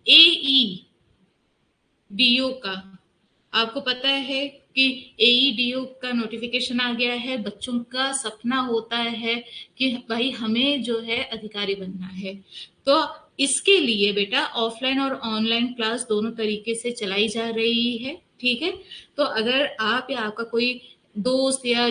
एईडीओ का, आपको पता है कि एईडीओ का नोटिफिकेशन आ गया है। बच्चों का सपना होता है कि भाई हमें जो है अधिकारी बनना है। तो इसके लिए बेटा ऑफलाइन और ऑनलाइन क्लास दोनों तरीके से चलाई जा रही है, ठीक है। तो अगर आप या आपका कोई दोस्त या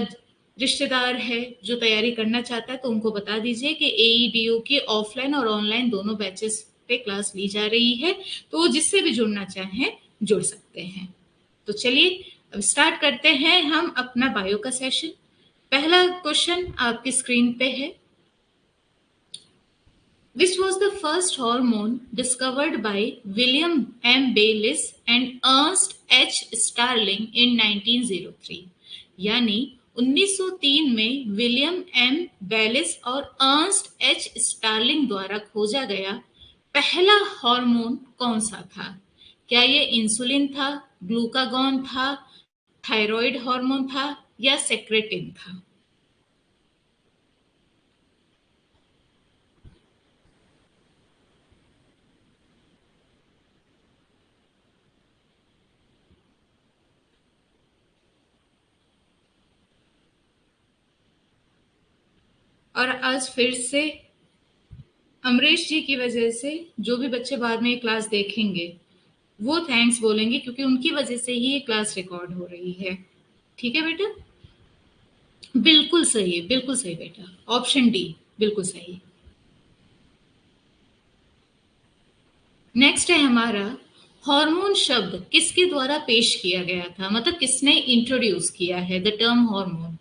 रिश्तेदार है जो तैयारी करना चाहता है तो उनको बता दीजिए कि एईडीओ की ऑफलाइन और ऑनलाइन दोनों बैचेस पे क्लास ली जा रही है। तो वो जिससे भी जुड़ना चाहें जुड़ सकते हैं। तो चलिए अब स्टार्ट करते हैं हम अपना बायो का सेशन। पहला क्वेश्चन आपकी स्क्रीन पे है। Which was the first hormone discovered by William M. Bayliss and Ernst H. Starling in 1903? यानी 1903 में विलियम एम बेलिस और अर्नस्ट एच स्टार्लिंग द्वारा खोजा गया पहला हार्मोन कौन सा था? क्या ये इंसुलिन था, ग्लूकागॉन था, थायराइड हार्मोन था या सेक्रेटिन था? और आज फिर से अमरीश जी की वजह से जो भी बच्चे बाद में ये क्लास देखेंगे वो थैंक्स बोलेंगे, क्योंकि उनकी वजह से ही ये क्लास रिकॉर्ड हो रही है। ठीक है बेटा, बिल्कुल सही है, बिल्कुल सही बेटा, ऑप्शन डी बिल्कुल सही। नेक्स्ट है हमारा, हार्मोन शब्द किसके द्वारा पेश किया गया था, मतलब किसने इंट्रोड्यूस किया है द टर्म हार्मोन?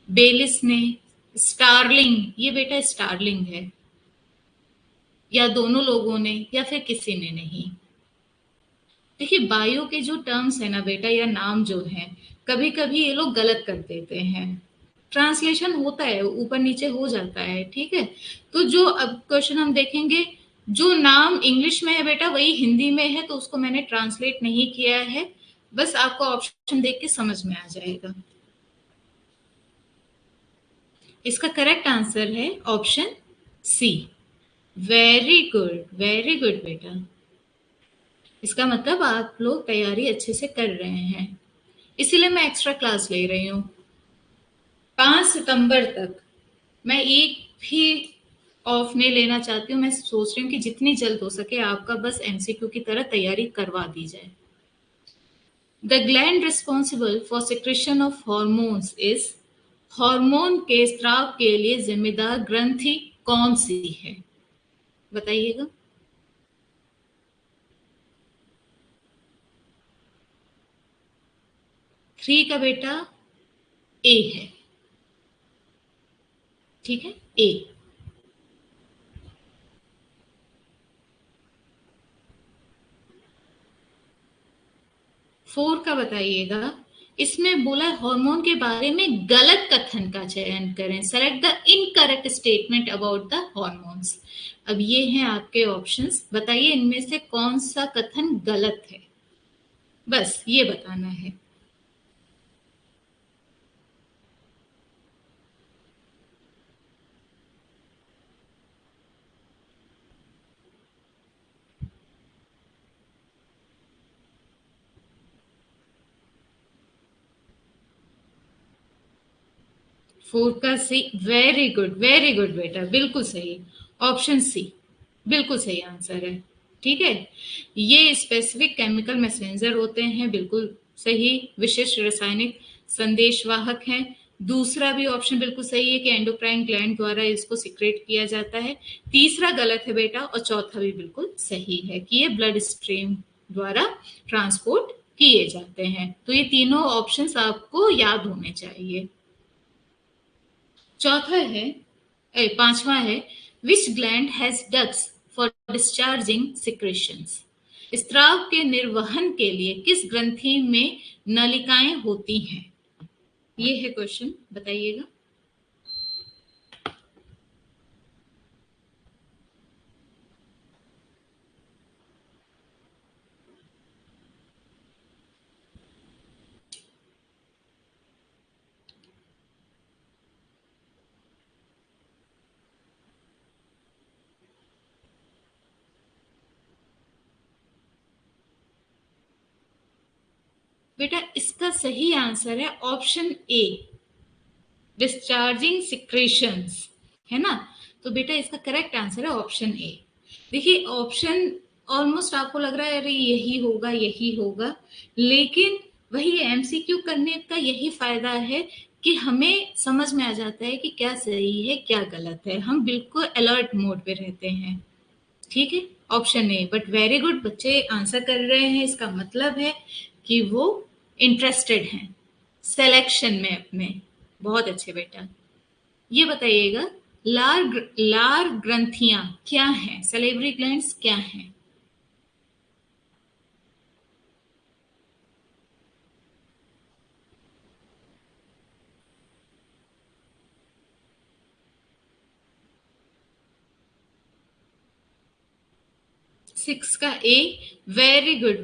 बेलिस ने, स्टार्लिंग, ये बेटा स्टार्लिंग है, या दोनों लोगों ने, या फिर किसी ने नहीं? देखिए बायो के जो टर्म्स है ना बेटा, या नाम जो है, कभी कभी ये लोग गलत कर देते हैं। ट्रांसलेशन होता है, ऊपर नीचे हो जाता है, ठीक है। तो जो अब क्वेश्चन हम देखेंगे, जो नाम इंग्लिश में है बेटा वही हिंदी में है, तो उसको मैंने ट्रांसलेट नहीं किया है। बस आपको ऑप्शन देख के समझ में आ जाएगा। इसका करेक्ट आंसर है ऑप्शन सी। वेरी गुड बेटा। इसका मतलब आप लोग तैयारी अच्छे से कर रहे हैं, इसीलिए मैं एक्स्ट्रा क्लास ले रही हूँ। 5 सितंबर तक मैं एक भी ऑफ नहीं लेना चाहती हूँ। मैं सोच रही हूँ कि जितनी जल्द हो सके आपका बस एमसीक्यू की तरह तैयारी करवा दी जाए। The gland responsible for secretion of hormones is, hormone के स्राव के लिए जिम्मेदार ग्रंथि कौन सी है? बताइएगा। 3 का बेटा ए है, ठीक है, ए। 4 का बताइएगा। इसमें बोला हार्मोन के बारे में गलत कथन का चयन करें, select the incorrect statement about the hormones. अब ये हैं आपके ऑप्शंस, बताइए इनमें से कौन सा कथन गलत है, बस ये बताना है। फोर का सी, वेरी गुड बेटा, बिल्कुल सही। ऑप्शन सी बिल्कुल सही आंसर है, ठीक है। ये स्पेसिफिक केमिकल मैसेंजर होते हैं, बिल्कुल सही। विशिष्ट रासायनिक संदेशवाहक हैं। दूसरा भी ऑप्शन बिल्कुल सही है कि एंडोक्राइन ग्लैंड द्वारा इसको सिक्रेट किया जाता है। तीसरा गलत है बेटा, और चौथा भी बिल्कुल सही है कि ये ब्लड स्ट्रीम द्वारा ट्रांसपोर्ट किए जाते हैं। तो ये तीनों ऑप्शंस आपको याद होने चाहिए। चौथा है, पांचवा है, विच gland has ducts for discharging secretions? स्त्राव के निर्वहन के लिए किस ग्रंथि में नलिकाएं होती हैं? ये है क्वेश्चन, बताइएगा। बेटा इसका सही आंसर है ऑप्शन ए, डिस्चार्जिंग सिक्रेशंस, है ना। तो बेटा इसका करेक्ट आंसर है ऑप्शन ए। देखिए ऑप्शन ऑलमोस्ट आपको लग रहा है अरे यही होगा, लेकिन वही एमसीक्यू करने का यही फायदा है कि हमें समझ में आ जाता है कि क्या सही है क्या गलत है, हम बिल्कुल अलर्ट मोड पे रहते हैं। ठीक है, option A. But very good, बच्चे आंसर कर रहे हैं, इसका मतलब है कि वो इंटरेस्टेड हैं सिलेक्शन में अपने। बहुत अच्छे बेटा। ये बताइएगा, लार ग्रंथियां क्या हैं, सलेवरी ग्लैंड्स क्या हैं? 6 का ए। वेरी गुड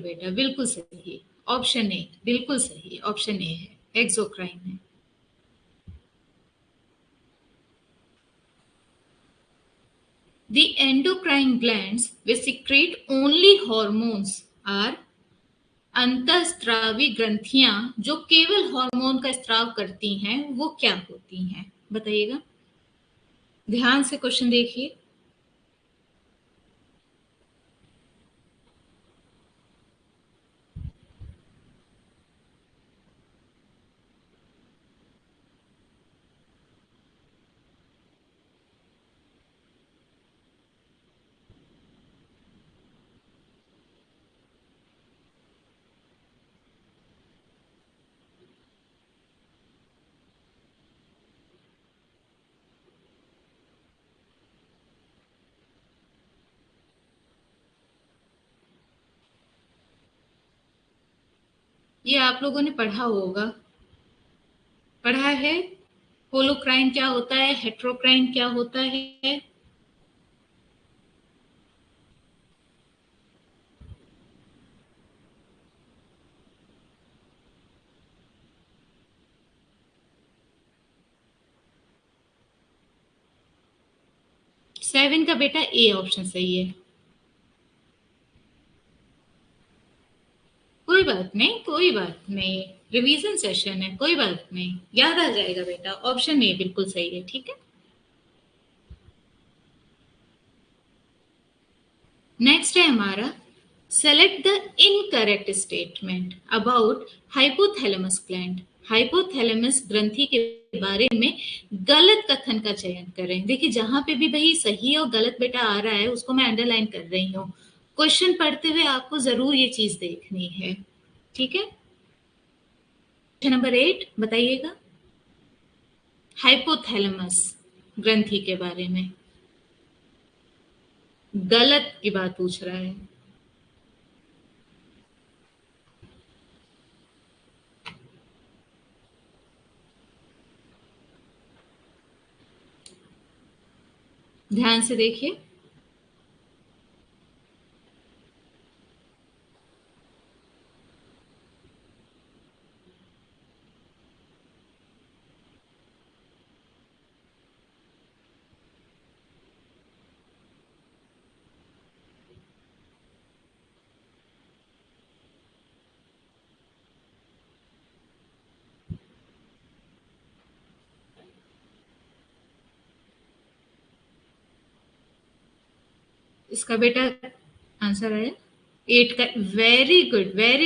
बेटा, बिल्कुल सही। ऑप्शन ए बिल्कुल सही, ऑप्शन ए है, एक्सोक्राइन है। The endocrine glands which secrete only hormones are अंतःस्रावी ग्रंथियां जो केवल हार्मोन का स्राव करती हैं वो क्या होती हैं, बताइएगा। ध्यान से क्वेश्चन देखिए। ये आप लोगों ने पढ़ा होगा, पढ़ा है। होलोक्राइन क्या होता है, हेट्रोक्राइन क्या होता है? 7 का बेटा ए ऑप्शन सही है। कोई बात नहीं, कोई बात नहीं, रिवीजन सेशन है, कोई बात नहीं, याद आ जाएगा बेटा। ऑप्शन ए बिल्कुल सही है, ठीक है। नेक्स्ट है हमारा, select the incorrect statement about hypothalamus gland. Hypothalamus ग्रंथि के बारे में गलत कथन का चयन करें। देखिए जहां पे भी भाई सही और गलत बेटा आ रहा है उसको मैं अंडरलाइन कर रही हूँ। क्वेश्चन पढ़ते हुए आपको जरूर ये चीज देखनी है, ठीक है। क्वेश्चन नंबर 8 बताइएगा, हाइपोथैलेमस ग्रंथि के बारे में गलत की बात पूछ रहा है। ध्यान से देखिए। इसका बेटा आंसर है 8 का। वेरी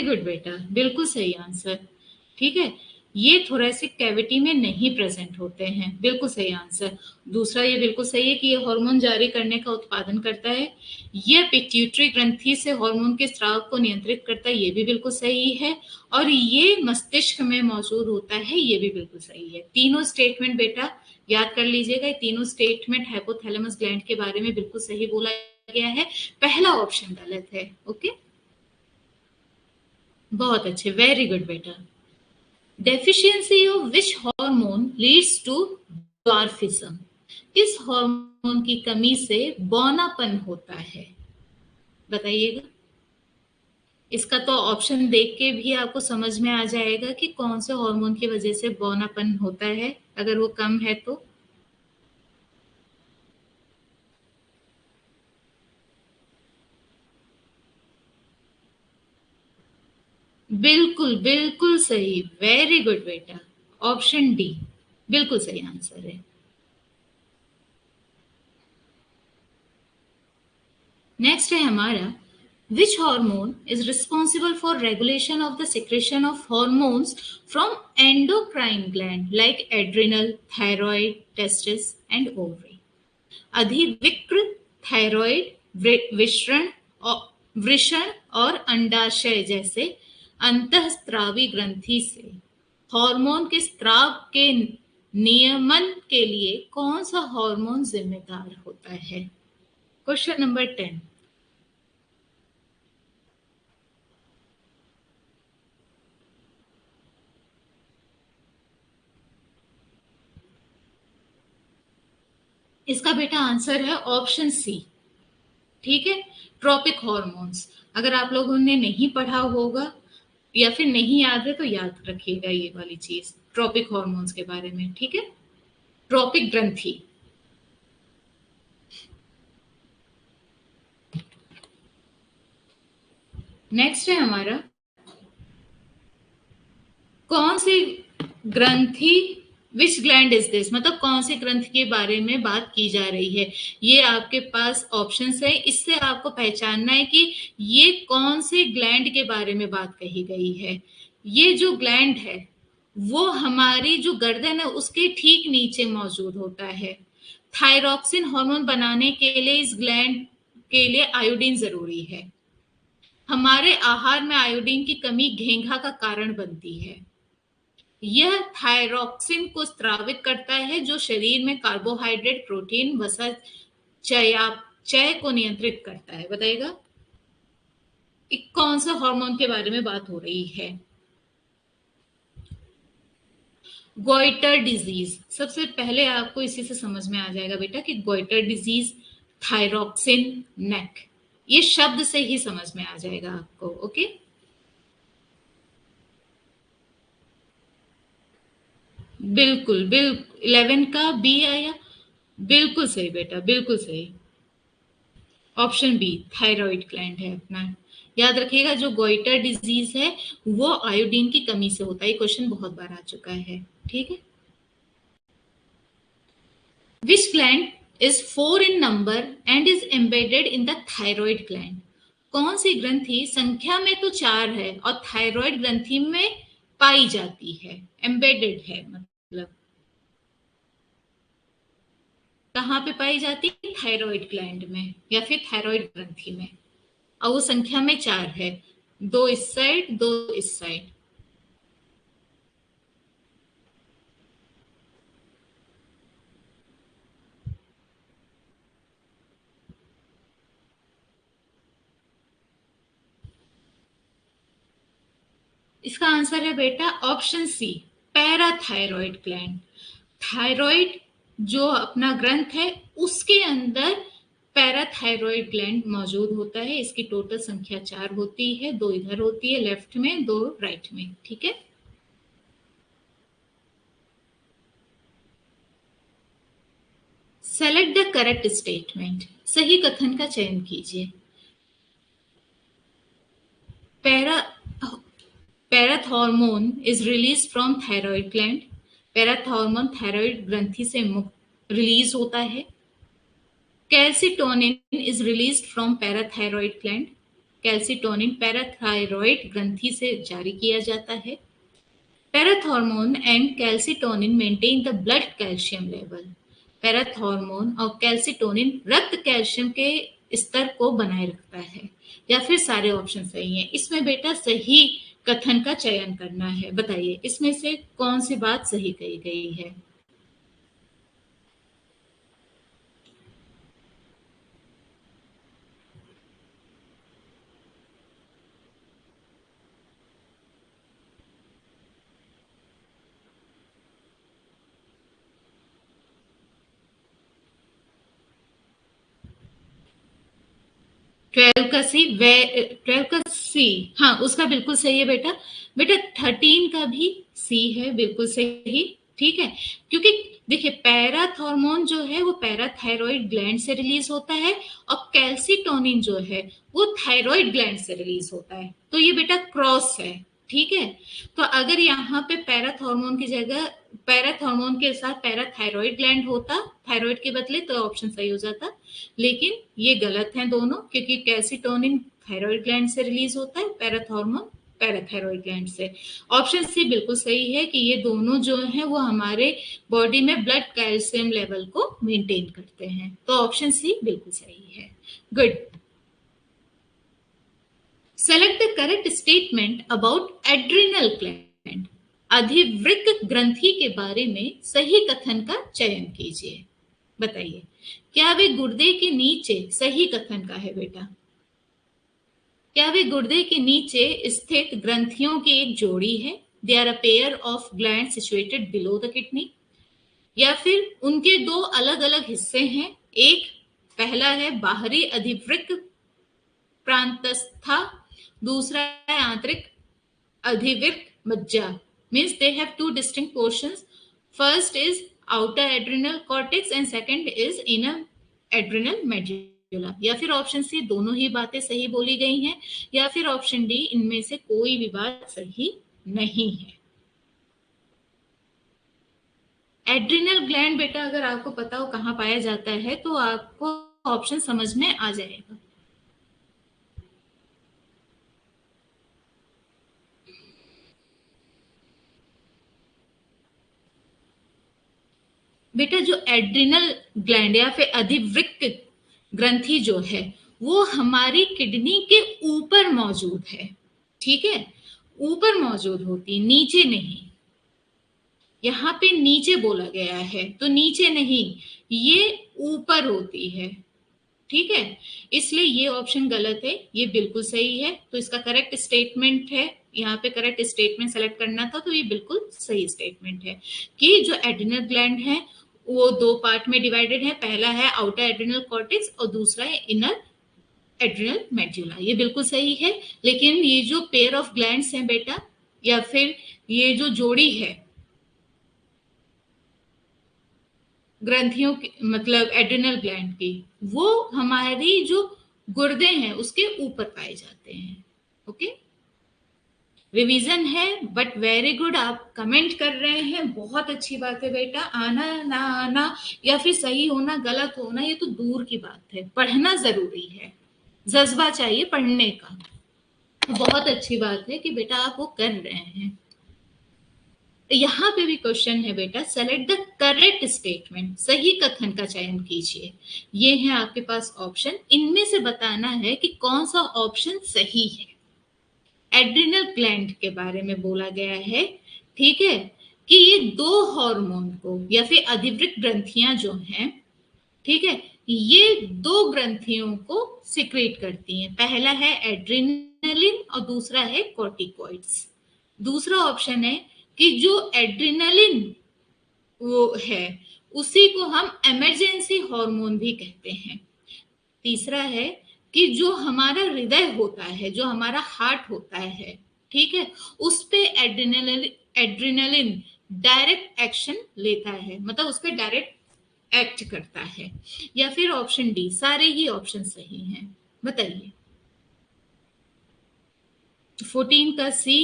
गुड बेटा, बिल्कुल सही आंसर। ठीक है, ये थोरेसिक कैविटी में नहीं प्रेजेंट होते हैं, बिल्कुल सही आंसर। दूसरा ये बिल्कुल सही है कि ये हार्मोन जारी करने का उत्पादन करता है। ये पिट्यूटरी ग्रंथि से हार्मोन के स्राव को नियंत्रित करता है, ये भी बिल्कुल सही है। और ये मस्तिष्क में मौजूद होता है, ये भी बिल्कुल सही है। तीनों स्टेटमेंट बेटा याद कर लीजिएगा, तीनों स्टेटमेंट हाइपोथैलेमस ग्लैंड के बारे में बिल्कुल सही बोला गया है। पहला ऑप्शन गलत है। ओके, बहुत अच्छे, वेरी गुड बेटा। Deficiency of which hormone leads to dwarfism. किस हार्मोन की कमी से बौनापन होता है, बताइएगा। इसका तो ऑप्शन देख के भी आपको समझ में आ जाएगा कि कौन से हार्मोन की वजह से बौनापन होता है, अगर वो कम है तो। बिल्कुल, बिल्कुल सही। वेरी गुड बेटा। ऑप्शन डी बिल्कुल सही आंसर है। नेक्स्ट है हमारा, which hormone is responsible for regulation of the secretion of hormones from endocrine gland like adrenal, thyroid, testis and ovary? अधिविक्र, थायराइड, विषण और वृषण और अंडाशय जैसे अंतःस्रावी ग्रंथि से हार्मोन के स्राव के नियमन के लिए कौन सा हार्मोन जिम्मेदार होता है? Question number 10। इसका बेटा आंसर है ऑप्शन सी। ठीक है, ट्रॉपिक हॉर्मोन्स। अगर आप लोगों ने नहीं पढ़ा होगा या फिर नहीं याद है तो याद रखिएगा ये वाली चीज, ट्रॉपिक हॉर्मोन्स के बारे में। ठीक है, ट्रॉपिक ग्रंथि। नेक्स्ट है हमारा, कौन सी ग्रंथि, विच ग्लैंड इज दिस, मतलब कौन सी ग्रंथि के बारे में बात की जा रही है। ये आपके पास ऑप्शंस है, इससे आपको पहचानना है कि ये कौन से ग्लैंड के बारे में बात कही गई है। ये जो ग्लैंड है वो हमारी जो गर्दन है उसके ठीक नीचे मौजूद होता है। थायरॉक्सिन हार्मोन बनाने के लिए इस ग्लैंड के लिए आयोडीन जरूरी है। हमारे आहार में आयोडीन की कमी घेंघा का कारण बनती है। यह थायरॉक्सिन को स्रावित करता है जो शरीर में कार्बोहाइड्रेट, प्रोटीन, वसा, चयापचय को नियंत्रित करता है। बताइएगा कौन सा हार्मोन के बारे में बात हो रही है? Goitre disease. सबसे पहले आपको इसी से समझ में आ जाएगा बेटा कि गोइटर डिजीज, थायरॉक्सिन, नेक, ये शब्द से ही समझ में आ जाएगा आपको। ओके, बिल्कुल बिल्कुल 11 का बी आया। बिल्कुल सही बेटा, बिल्कुल सही। ऑप्शन बी थायराइड ग्लैंड है अपना। याद रखिएगा जो गोइटर डिजीज है वो आयोडीन की कमी से होता है। क्वेश्चन बहुत बार आ चुका है। ठीक है, विच gland is 4 in number and is embedded in the thyroid gland? कौन सी ग्रंथि संख्या में तो 4 है और थायराइड ग्रंथि में पाई जाती है, एम्बेडेड है मतलब कहाँ पे पाई जाती है? थायराइड ग्लैंड में या फिर थायराइड ग्रंथि में, और वो संख्या में 4 है, 2 इस साइड 2 इस साइड। इसका आंसर है बेटा option C, parathyroid gland. Thyroid जो अपना ग्रंथ है उसके अंदर पैराथायरॉइड ग्लैंड मौजूद होता है। इसकी टोटल संख्या 4 होती है, 2 इधर होती है लेफ्ट में, 2 राइट में। ठीक है, सेलेक्ट द करेक्ट स्टेटमेंट। सही कथन का चयन कीजिए। Para parathormone is release from thyroid gland. Parathormone thyroid ग्रंथि से रिलीज होता है। Calcitonin is release from parathyroid gland. Calcitonin parathyroid ग्रंथि से जारी किया जाता है। Parathormone and calcitonin maintain the blood calcium level. Parathormone और कैल्सिटोनिन रक्त कैल्शियम के स्तर को बनाए रखता है। या फिर सारे ऑप्शन सही हैं? इसमें बेटा सही कथन का चयन करना है। बताइए इसमें से कौन सी बात सही कही गई है? 12 का सी, वे 12 का सी, हाँ उसका बिल्कुल सही है बेटा। बेटा 13 का भी सी है, बिल्कुल सही। ठीक है, क्योंकि देखिए पैराथॉर्मोन जो है वो पैराथायरॉइड ग्लैंड से रिलीज होता है और कैल्सिटोनिन जो है वो थायरॉइड ग्लैंड से रिलीज होता है। तो ये बेटा क्रॉस है। ठीक है। तो अगर यहाँ पे पैराथॉर्मोन की जगह पैराथॉर्मोन के साथ पैराथायरॉइड ग्लैंड होता थायराइड के बदले, तो ऑप्शन सही हो जाता। लेकिन ये गलत है दोनों, क्योंकि कैल्सिटोनिन थायराइड ग्लैंड से रिलीज होता है, पैराथॉर्मोन पैराथायरॉइड ग्लैंड से। ऑप्शन सी बिल्कुल सही है कि ये दोनों जो हैं वो हमारे बॉडी में ब्लड कैल्शियम लेवल को मेंटेन करते हैं। तो ऑप्शन सी बिल्कुल सही है। Good. Select the correct statement about adrenal gland. अधिवृक्क ग्रंथि के बारे में सही कथन का चयन कीजिए। बताइए, क्या वे गुर्दे के नीचे, सही कथन का है बेटा, क्या वे गुर्दे के नीचे स्थित ग्रंथियों की एक जोड़ी है? They are a pair of gland situated below the kidney. या फिर उनके दो अलग अलग हिस्से हैं। एक पहला है बाहरी अधिवृक्क प्रांतस्था, दूसरा है आंतरिक अधिवृक्क मज्जा। Means they have two distinct portions. First is outer adrenal cortex and second is inner adrenal medulla. या फिर ऑप्शन सी दोनों ही बातें सही बोली गई हैं, या फिर ऑप्शन डी इनमें से कोई भी बात सही नहीं है। एड्रिनल ग्लैंड बेटा अगर आपको पता हो कहाँ पाया जाता है तो आपको ऑप्शन समझ में आ जाएगा। बेटा जो एड्रिनल ग्लैंड या फिर अधिवृक्क ग्रंथि जो है वो हमारी किडनी के ऊपर मौजूद है। ठीक है, ऊपर मौजूद होती, नीचे नहीं। यहाँ पे नीचे बोला गया है तो नीचे नहीं, ये ऊपर होती है। ठीक है, इसलिए ये ऑप्शन गलत है, ये बिल्कुल सही है। तो इसका करेक्ट स्टेटमेंट है, यहाँ पे करेक्ट स्टेटमेंट सेलेक्ट करना था, तो ये बिल्कुल सही स्टेटमेंट है कि जो एड्रिनल ग्लैंड है वो दो पार्ट में डिवाइडेड है। पहला है आउटर एड्रिनल कॉर्टेक्स और दूसरा है इनर एड्रिनल मेडुला। ये बिल्कुल सही है। लेकिन ये जो पेयर ऑफ ग्लैंड्स हैं बेटा, या फिर ये जो जोड़ी है ग्रंथियों की, मतलब एड्रिनल ग्लैंड की, वो हमारी जो गुर्दे हैं उसके ऊपर पाए जाते हैं। ओके, रिवीजन है बट वेरी गुड। आप कमेंट कर रहे हैं, बहुत अच्छी बात है बेटा। आना ना आना या फिर सही होना गलत होना ये तो दूर की बात है, पढ़ना जरूरी है, जज्बा चाहिए पढ़ने का। बहुत अच्छी बात है कि बेटा आप वो कर रहे हैं। यहाँ पे भी क्वेश्चन है बेटा, सेलेक्ट द करेक्ट स्टेटमेंट, सही कथन का चयन कीजिए। ये है आपके पास ऑप्शन, इनमें से बताना है कि कौन सा ऑप्शन सही है। एड्रिनल ग्लैंड के बारे में बोला गया है, ठीक है, कि ये दो हार्मोन को या फिर अधिवृक्क ग्रंथियां जो हैं, ठीक है, ये दो ग्रंथियों को सिक्रेट करती हैं। पहला है एड्रिनलिन और दूसरा है कॉर्टिकॉइड्स। दूसरा ऑप्शन है कि जो एड्रिनलिन वो है उसी को हम इमरजेंसी हार्मोन भी कहते हैं। तीसरा है कि जो हमारा हृदय होता है, जो हमारा हार्ट होता है, ठीक है, उस पे एड्रिनलिन डायरेक्ट एक्शन लेता है, मतलब उस पे डायरेक्ट एक्ट करता है। या फिर ऑप्शन डी, सारे ही ऑप्शन सही हैं। बताइए। 14 का सी,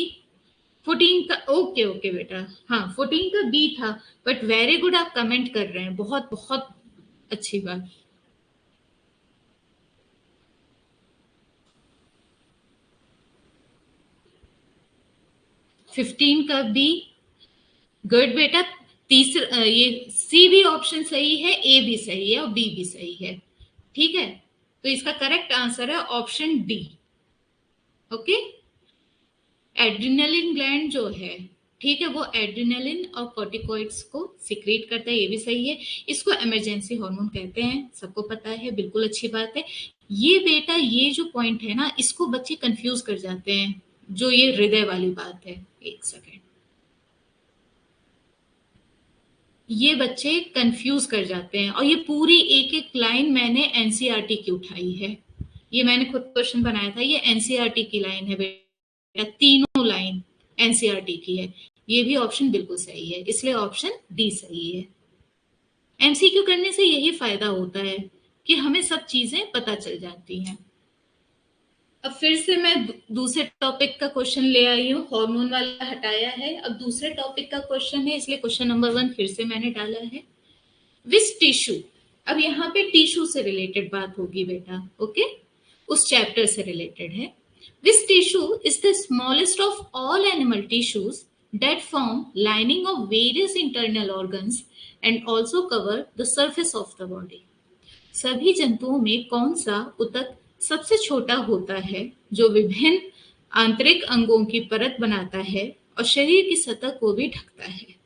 14 का ओके ओके बेटा, हाँ 14 का बी था। बट वेरी गुड, आप कमेंट कर रहे हैं, बहुत बहुत अच्छी बात। 15 का बी, गुड बेटा। तीसरा ये सी भी ऑप्शन सही है, ए भी सही है और बी भी सही है। ठीक है, तो इसका करेक्ट आंसर है option D. Okay, adrenaline gland जो है, ठीक है, वो एड्रिनलिन और कॉर्टिकॉइड्स को सिक्रेट करता है, ये भी सही है। इसको इमरजेंसी हार्मोन कहते हैं, सबको पता है, बिल्कुल अच्छी बात है। ये बेटा ये जो पॉइंट है ना, इसको बच्चे कंफ्यूज कर जाते हैं, जो ये हृदय वाली बात है। एक सेकेंड, ये बच्चे कंफ्यूज कर जाते हैं, और ये पूरी एक एक लाइन मैंने एनसीईआरटी की उठाई है, ये मैंने खुद क्वेश्चन बनाया था, ये एनसीईआरटी की लाइन है बेटा, तीनों लाइन एनसीईआरटी की है। ये भी ऑप्शन बिल्कुल सही है, इसलिए ऑप्शन डी सही है। एमसीक्यू करने से यही फायदा होता है कि हमें सब चीजें पता चल जाती हैं। अब फिर से मैं दूसरे टॉपिक का क्वेश्चन ले आई हूँ, हार्मोन वाला हटाया है, अब दूसरे टॉपिक का क्वेश्चन है, इसलिए क्वेश्चन नंबर 1 फिर से मैंने डाला है। विच टिश्यू, अब यहाँ पे टिश्यू से रिलेटेड बात होगी बेटा, ओके, उस चैप्टर से रिलेटेड है। Which tissue is the smallest of all animal tissues that form lining of various internal organs and also cover the surface of the body। सभी जंतुओं में कौन सा ऊतक सबसे छोटा होता है जो विभिन्न आंतरिक अंगों की परत बनाता है और शरीर की सतह को भी ढकता है?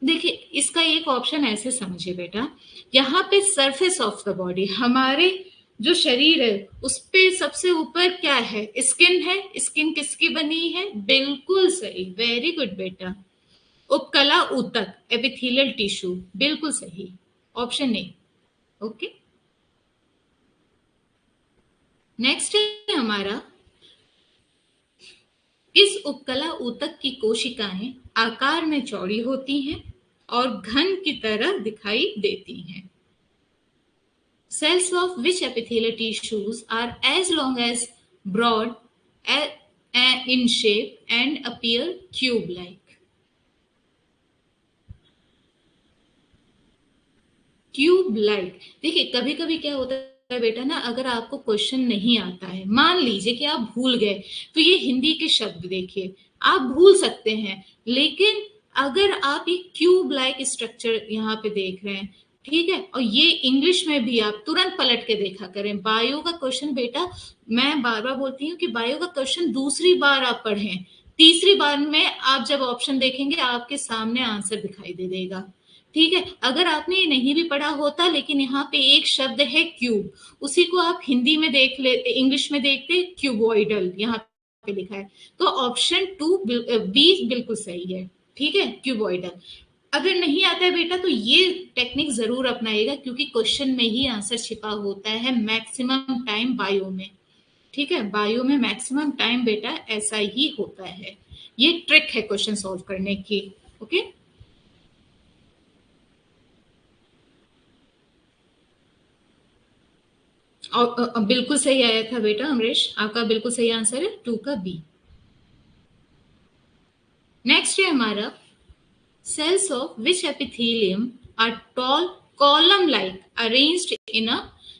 देखिए, इसका एक ऑप्शन ऐसे समझिए बेटा, यहाँ पे सरफेस ऑफ द बॉडी, हमारे जो शरीर है उस पे सबसे ऊपर क्या है? स्किन है। स्किन किसकी बनी है? बिल्कुल सही, वेरी गुड बेटा। उपकला ऊतक, एपिथेलियल टिश्यू, बिल्कुल सही, ऑप्शन ए। ओके, नेक्स्ट है हमारा, इस उपकला ऊतक की कोशिकाएं आकार में चौड़ी होती हैं और घन की तरह दिखाई देती हैं। Cells of which epithelial tissues are as long as broad in shape and appear tube-like? Tube like, देखिए कभी कभी क्या होता है बेटा ना, अगर आपको क्वेश्चन नहीं आता है, मान लीजिए कि आप भूल गए, तो ये हिंदी के शब्द देखिए, आप भूल सकते हैं, लेकिन अगर आप ये क्यूब लाइक स्ट्रक्चर यहाँ पे देख रहे हैं, ठीक है, और ये इंग्लिश में भी आप तुरंत पलट के देखा करें। बायो का क्वेश्चन बेटा, मैं बार बार बोलती हूँ कि बायो का क्वेश्चन दूसरी बार आप पढ़ें, तीसरी बार में आप जब ऑप्शन देखेंगे आपके सामने आंसर दिखाई दे देगा, ठीक है। अगर आपने ये नहीं भी पढ़ा होता, लेकिन यहाँ पे एक शब्द है क्यूब, उसी को आप हिंदी में देख ले, इंग्लिश में देखते क्यूबॉइडल, यहाँ पे लिखा है, तो ऑप्शन 2 बी बिल्कुल सही है, ठीक है, क्यूबॉइडल। अगर नहीं आता है बेटा तो ये टेक्निक जरूर अपनाएगा, क्योंकि क्वेश्चन में ही आंसर छिपा होता है मैक्सिमम टाइम बायो में, ठीक है, बायो में मैक्सिमम टाइम बेटा ऐसा ही होता है, ये ट्रिक है क्वेश्चन सॉल्व करने की, ओके। और बिल्कुल सही आया था बेटा अमरीश, आपका बिल्कुल सही आंसर है 2 का बी। नेक्स्ट है हमारा, cells of which epithelium are tall column like arranged in a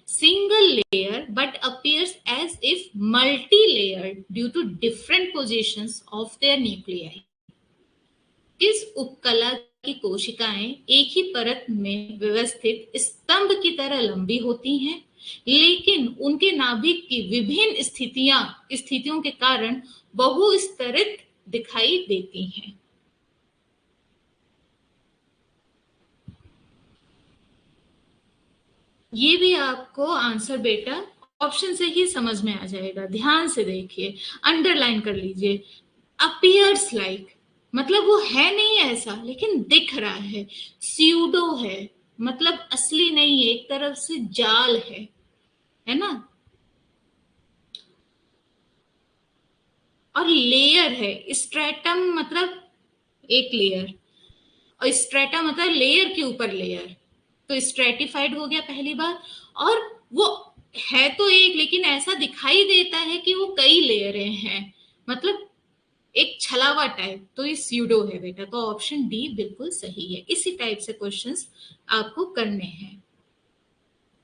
single layer but appears as if multi-layered due to different positions of their nuclei। इस उपकला की कोशिकाएं एक ही परत में व्यवस्थित स्तंभ की तरह लंबी होती हैं, लेकिन उनके नाभिक की विभिन्न स्थितियों के कारण बहुस्तरित दिखाई देती हैं। ये भी आपको आंसर बेटा ऑप्शन से ही समझ में आ जाएगा, ध्यान से देखिए, अंडरलाइन कर लीजिए। अपीयर्स लाइक, मतलब वो है नहीं ऐसा, लेकिन दिख रहा है। स्यूडो है, मतलब असली नहीं है, एक तरफ से जाल है ना। और लेयर है, स्ट्रेटम मतलब एक लेयर, और स्ट्रेटा मतलब लेयर के ऊपर लेयर, तो स्ट्रेटिफाइड हो गया पहली बार। और वो है तो एक, लेकिन ऐसा दिखाई देता है कि वो कई लेयरें हैं, मतलब एक छलावा टाइप, तो ये स्यूडो है बेटा, तो ऑप्शन डी बिल्कुल सही है। इसी टाइप से क्वेश्चंस आपको करने हैं।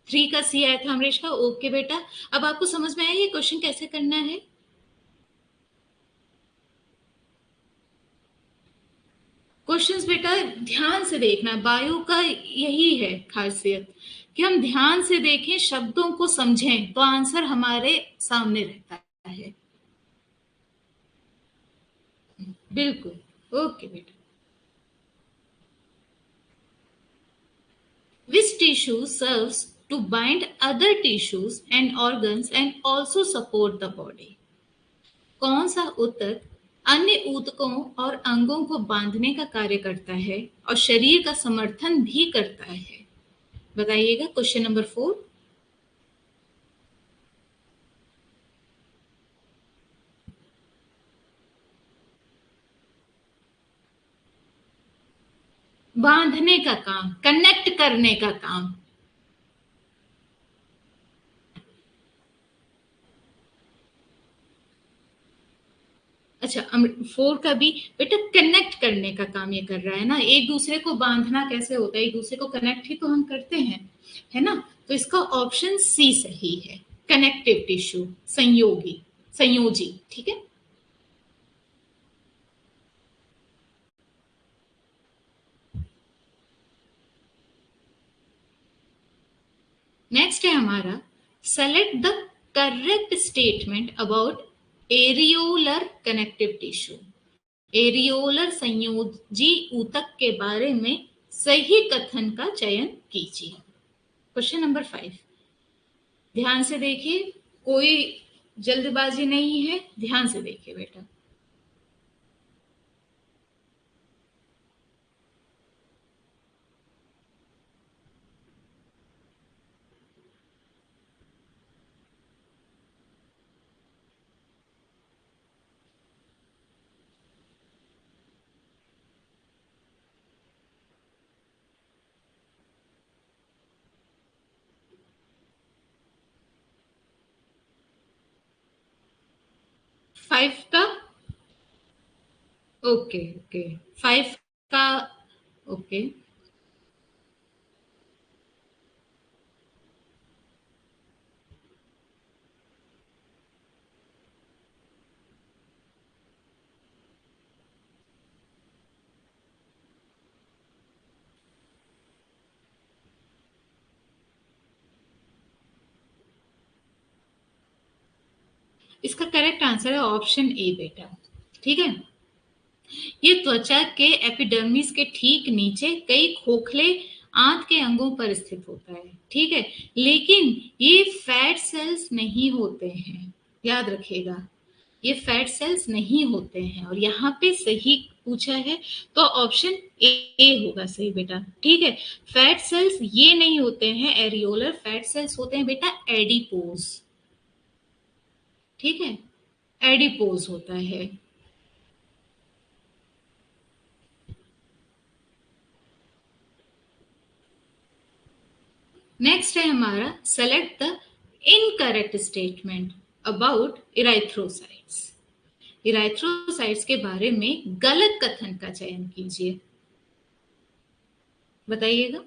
3 का सी आया था अमरीश का, ओके बेटा। अब आपको समझ में आया ये क्वेश्चन कैसे करना है? क्वेश्चंस बेटा ध्यान से देखना, बायो का यही है खासियत कि हम ध्यान से देखें, शब्दों को समझें, तो आंसर हमारे सामने रहता है। बिल्कुल, ओके बेटा। Which tissue serves to bind other tissues and organs and also support the body? कौन सा ऊतक अन्य ऊतकों और अंगों को बांधने का कार्य करता है और शरीर का समर्थन भी करता है? बताइएगा, क्वेश्चन नंबर 4। बांधने का काम, कनेक्ट करने का काम। अच्छा, 4 का भी बेटा कनेक्ट करने का काम ये कर रहा है ना, एक दूसरे को बांधना कैसे होता है, एक दूसरे को कनेक्ट ही तो हम करते हैं, है ना? तो इसका ऑप्शन सी सही है, कनेक्टिव टिश्यू, संयोगी, संयोजी, ठीक है। नेक्स्ट है हमारा, select the correct statement about areolar connective tissue. Areolar संयोजी ऊतक के बारे में सही कथन का चयन कीजिए। क्वेश्चन नंबर 5, ध्यान से देखिए, कोई जल्दबाजी नहीं है, ध्यान से देखिए बेटा। फाइव का, ओके ओके, 5 का, ओके। इसका करेक्ट आंसर है ऑप्शन ए बेटा, ठीक है। ये त्वचा के एपिडर्मिस के ठीक नीचे कई खोखले आंत के अंगों पर स्थित होता है, ठीक है। लेकिन ये फैट सेल्स नहीं होते हैं, याद रखिएगा, ये फैट सेल्स नहीं होते हैं, और यहाँ पे सही पूछा है तो ऑप्शन ए होगा सही बेटा, ठीक है। फैट सेल्स ये नहीं होते हैं एरियोलर, फैट सेल्स होते हैं बेटा एडिपोज, ठीक है, एडिपोज होता है। नेक्स्ट है हमारा, select the incorrect statement about erythrocytes. Erythrocytes के बारे में गलत कथन का चयन कीजिए, बताइएगा।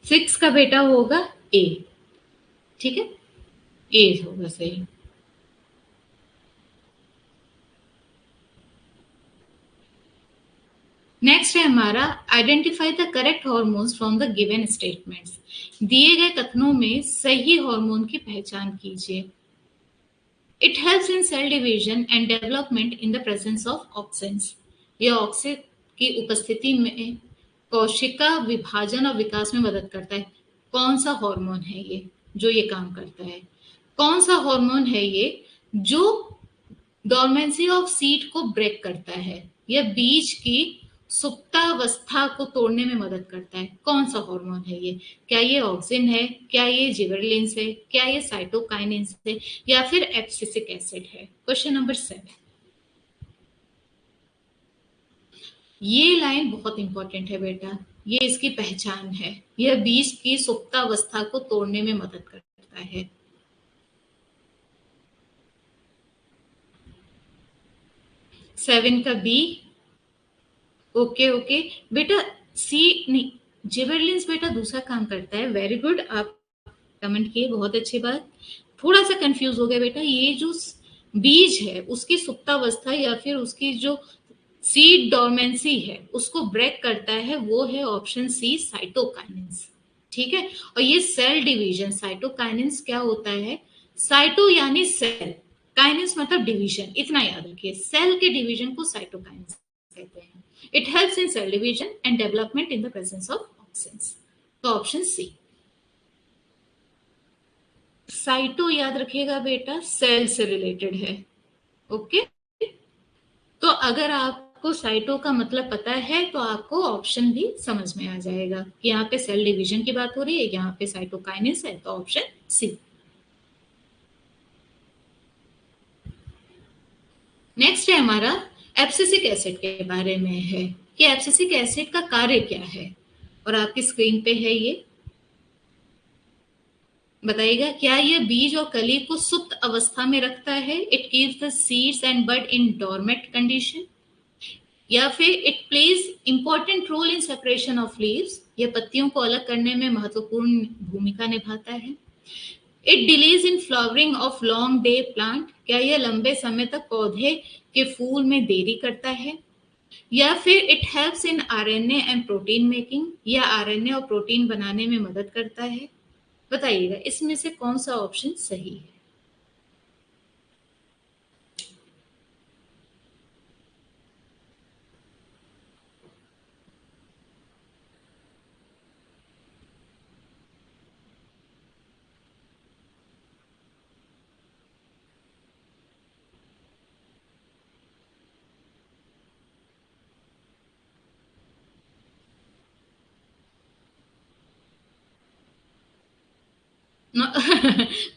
6 का बेटा होगा ए, ठीक है, ए होगा सही। नेक्स्ट है हमारा, identify the correct hormones from the given statements. दिए गए कथनों में सही हार्मोन की पहचान कीजिए। It helps in cell division and development in the presence of auxins. ये ऑक्सिन की उपस्थिति में कोशिका विभाजन और विकास में मदद करता है। कौन सा हार्मोन है ये जो ये काम करता है? कौन सा हार्मोन है ये जो डोरमेंसी ऑफ सीड को ब्रेक करता है, यह बीज की सुप्तावस्था को तोड़ने में मदद करता है? कौन सा हार्मोन है ये? क्या ये ऑक्सिन है, क्या ये जिबरेलिन्स है, क्या ये साइटोकाइनिन्स है, या फिर एब्सिसिक एसिड है? क्वेश्चन नंबर 7, ये लाइन बहुत इंपॉर्टेंट है बेटा, ये इसकी पहचान है, यह बीज की सुप्तावस्था को तोड़ने में मदद करता है। 7 का बी, ओके ओके बेटा। सी नहीं, जिबरलिंस बेटा दूसरा काम करता है। वेरी गुड, आप कमेंट किए, बहुत अच्छी बात। थोड़ा सा कंफ्यूज हो गया बेटा, ये जो बीज है उसकी सुप्तावस्था या फिर उसकी जो सीड डोरमेंसी है उसको ब्रेक करता है, वो है ऑप्शन सी साइटोकाइनेंस, ठीक है। और ये सेल डिवीजन, साइटोकाइनेंस क्या होता है? साइटो यानी सेल, काइनेंस मतलब डिवीजन, इतना याद रखिए, सेल के डिवीजन को साइटोकाइनेंस कहते हैं। It helps in cell division and development in the presence of auxins. तो ऑप्शन सी। साइटो याद रखिएगा बेटा, सेल से रिलेटेड है। ओके, तो अगर आपको साइटो का मतलब पता है तो आपको ऑप्शन भी समझ में आ जाएगा कि यहाँ पे सेल डिवीजन की बात हो रही है, यहाँ पे साइटोकाइनेस है, तो ऑप्शन सी। नेक्स्ट है हमारा एब्सिसिक एसिड के बारे में है कि एब्सिसिक एसिड का कार्य क्या है, और आपकी स्क्रीन पे है ये। बताइएगा, क्या ये बीज और कली को सुप्त अवस्था में रखता है? It keeps the seeds and bud in dormant condition, या फिर it plays important role in separation of leaves, ये पत्तियों को अलग करने में महत्वपूर्ण भूमिका निभाता है। It delays in flowering of long day plant, क्या यह लंबे समय तक पौधे के फूल में देरी करता है? या फिर it helps in RNA and protein making, या आरएनए और प्रोटीन बनाने में मदद करता है? बताइएगा इसमें से कौन सा ऑप्शन सही है?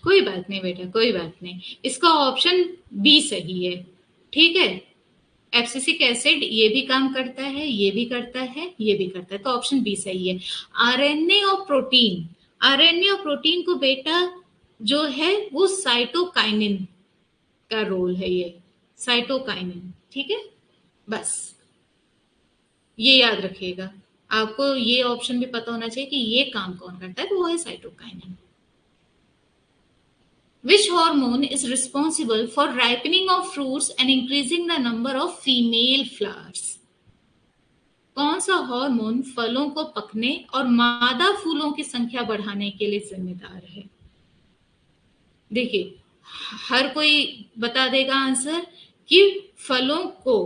कोई बात नहीं बेटा, कोई बात नहीं, इसका ऑप्शन बी सही है। ठीक है, एब्सिसिक एसिड ये भी काम करता है, ये भी करता है, ये भी करता है, तो ऑप्शन बी सही है। आरएनए और प्रोटीन, आरएनए और प्रोटीन को बेटा जो है वो साइटोकाइनिन का रोल है, ये साइटोकाइनिन। ठीक है, बस ये याद रखिएगा। आपको ये ऑप्शन भी पता होना चाहिए कि ये काम कौन करता है, तो वो है cytokinin. Which hormone is responsible for ripening of fruits and increasing the number of female flowers? कौन सा हार्मोन फलों को पकने और मादा फूलों की संख्या बढ़ाने के लिए जिम्मेदार है? देखिए, हर कोई बता देगा आंसर कि फलों को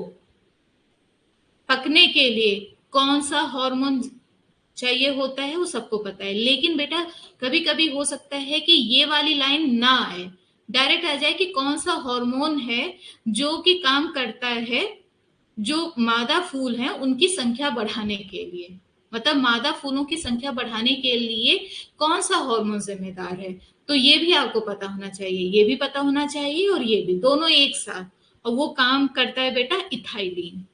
पकने के लिए कौन सा हार्मोन चाहिए होता है, वो सबको पता है। लेकिन बेटा कभी कभी हो सकता है कि ये वाली लाइन ना आए, डायरेक्ट आ जाए कि कौन सा हार्मोन है जो कि काम करता है जो मादा फूल हैं उनकी संख्या बढ़ाने के लिए, मतलब मादा फूलों की संख्या बढ़ाने के लिए कौन सा हार्मोन जिम्मेदार है। तो ये भी आपको पता होना चाहिए, ये भी पता होना चाहिए, और ये भी, दोनों एक साथ। और वो काम करता है बेटा इथाइलिन।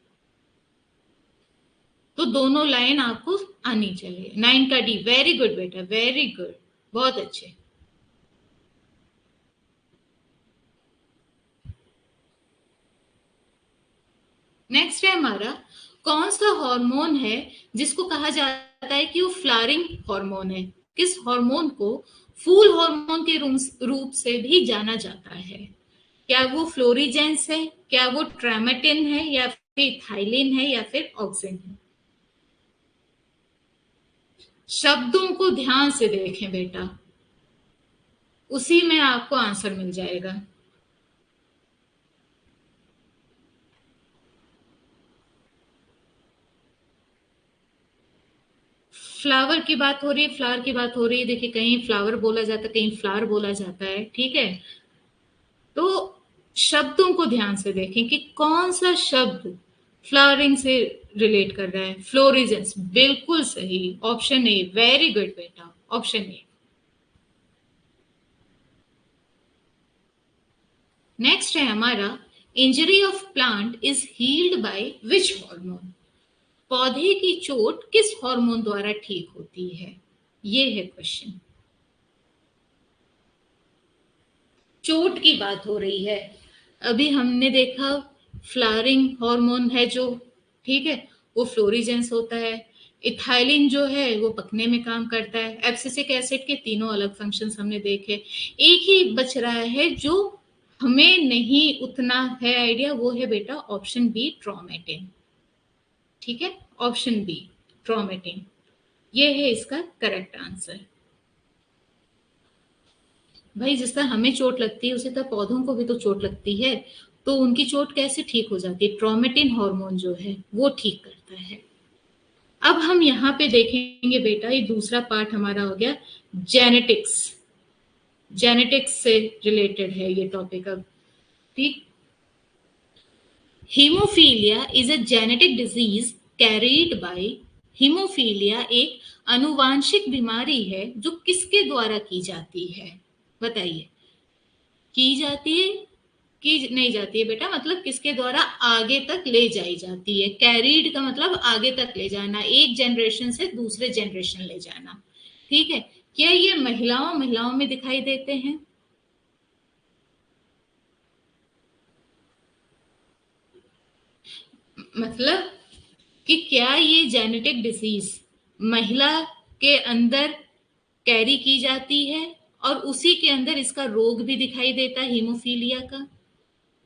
तो दोनों लाइन आपको आनी चाहिए। 9 का डी, वेरी गुड बेटा, वेरी गुड, बहुत अच्छे। नेक्स्ट है हमारा, कौन सा हार्मोन है जिसको कहा जाता है कि वो फ्लावरिंग हार्मोन है? किस हार्मोन को फूल हार्मोन के रूप से भी जाना जाता है? क्या वो फ्लोरीजेंस है, क्या वो ट्रामेटिन है, या फिर थाइलिन है, या फिर ऑक्सिन है? शब्दों को ध्यान से देखें बेटा, उसी में आपको आंसर मिल जाएगा। फ्लावर की बात हो रही है, फ्लावर की बात हो रही है। देखिए, कहीं फ्लावर बोला जाता है, कहीं फ्लावर बोला जाता है। ठीक है, तो शब्दों को ध्यान से देखें कि कौन सा शब्द फ्लावरिंग से रिलेट कर रहा है। फ्लोरिजेंस, बिल्कुल सही, ऑप्शन ए, वेरी गुड बेटा, ऑप्शन ए। नेक्स्ट है हमारा, injury of plant is healed by which hormone? पौधे की चोट किस हार्मोन द्वारा ठीक होती है, ये है क्वेश्चन। चोट की बात हो रही है, अभी हमने देखा फ्लावरिंग हार्मोन है जो, ठीक है, वो फ्लोरिजेंस होता है। इथाइलिन जो है वो पकने में काम करता है। एब्सिसिक एसिड के तीनों अलग फंक्शंस हमने देखे। एक ही बच रहा है जो हमें नहीं उतना है आइडिया, वो है बेटा ऑप्शन बी, ट्रोमेटिन। ठीक है, ऑप्शन बी, ट्रोमेटिन, ये है इसका करेक्ट आंसर। भाई जिस तरह हमें चोट लगती है उसी तरह पौधों को भी तो चोट लगती है, तो उनकी चोट कैसे ठीक हो जाती है? ट्रोमेटिन हार्मोन जो है वो ठीक करता है। अब हम यहाँ पे देखेंगे बेटा, ये दूसरा पार्ट हमारा हो गया जेनेटिक्स। जेनेटिक्स से रिलेटेड है ये टॉपिक अब। ठीक। Haemophilia is a genetic disease carried bye. Haemophilia एक अनुवांशिक बीमारी है जो किसके द्वारा की जाती है? बताइए। की जाती है, की नहीं जाती है बेटा, मतलब किसके द्वारा आगे तक ले जाई जाती है। कैरीड का मतलब आगे तक ले जाना, एक जनरेशन से दूसरे जनरेशन ले जाना। ठीक है। क्या ये महिलाओं महिलाओं में दिखाई देते हैं? मतलब कि क्या ये जेनेटिक डिजीज महिला के अंदर कैरी की जाती है और उसी के अंदर इसका रोग भी दिखाई देता है हीमोफीलिया का?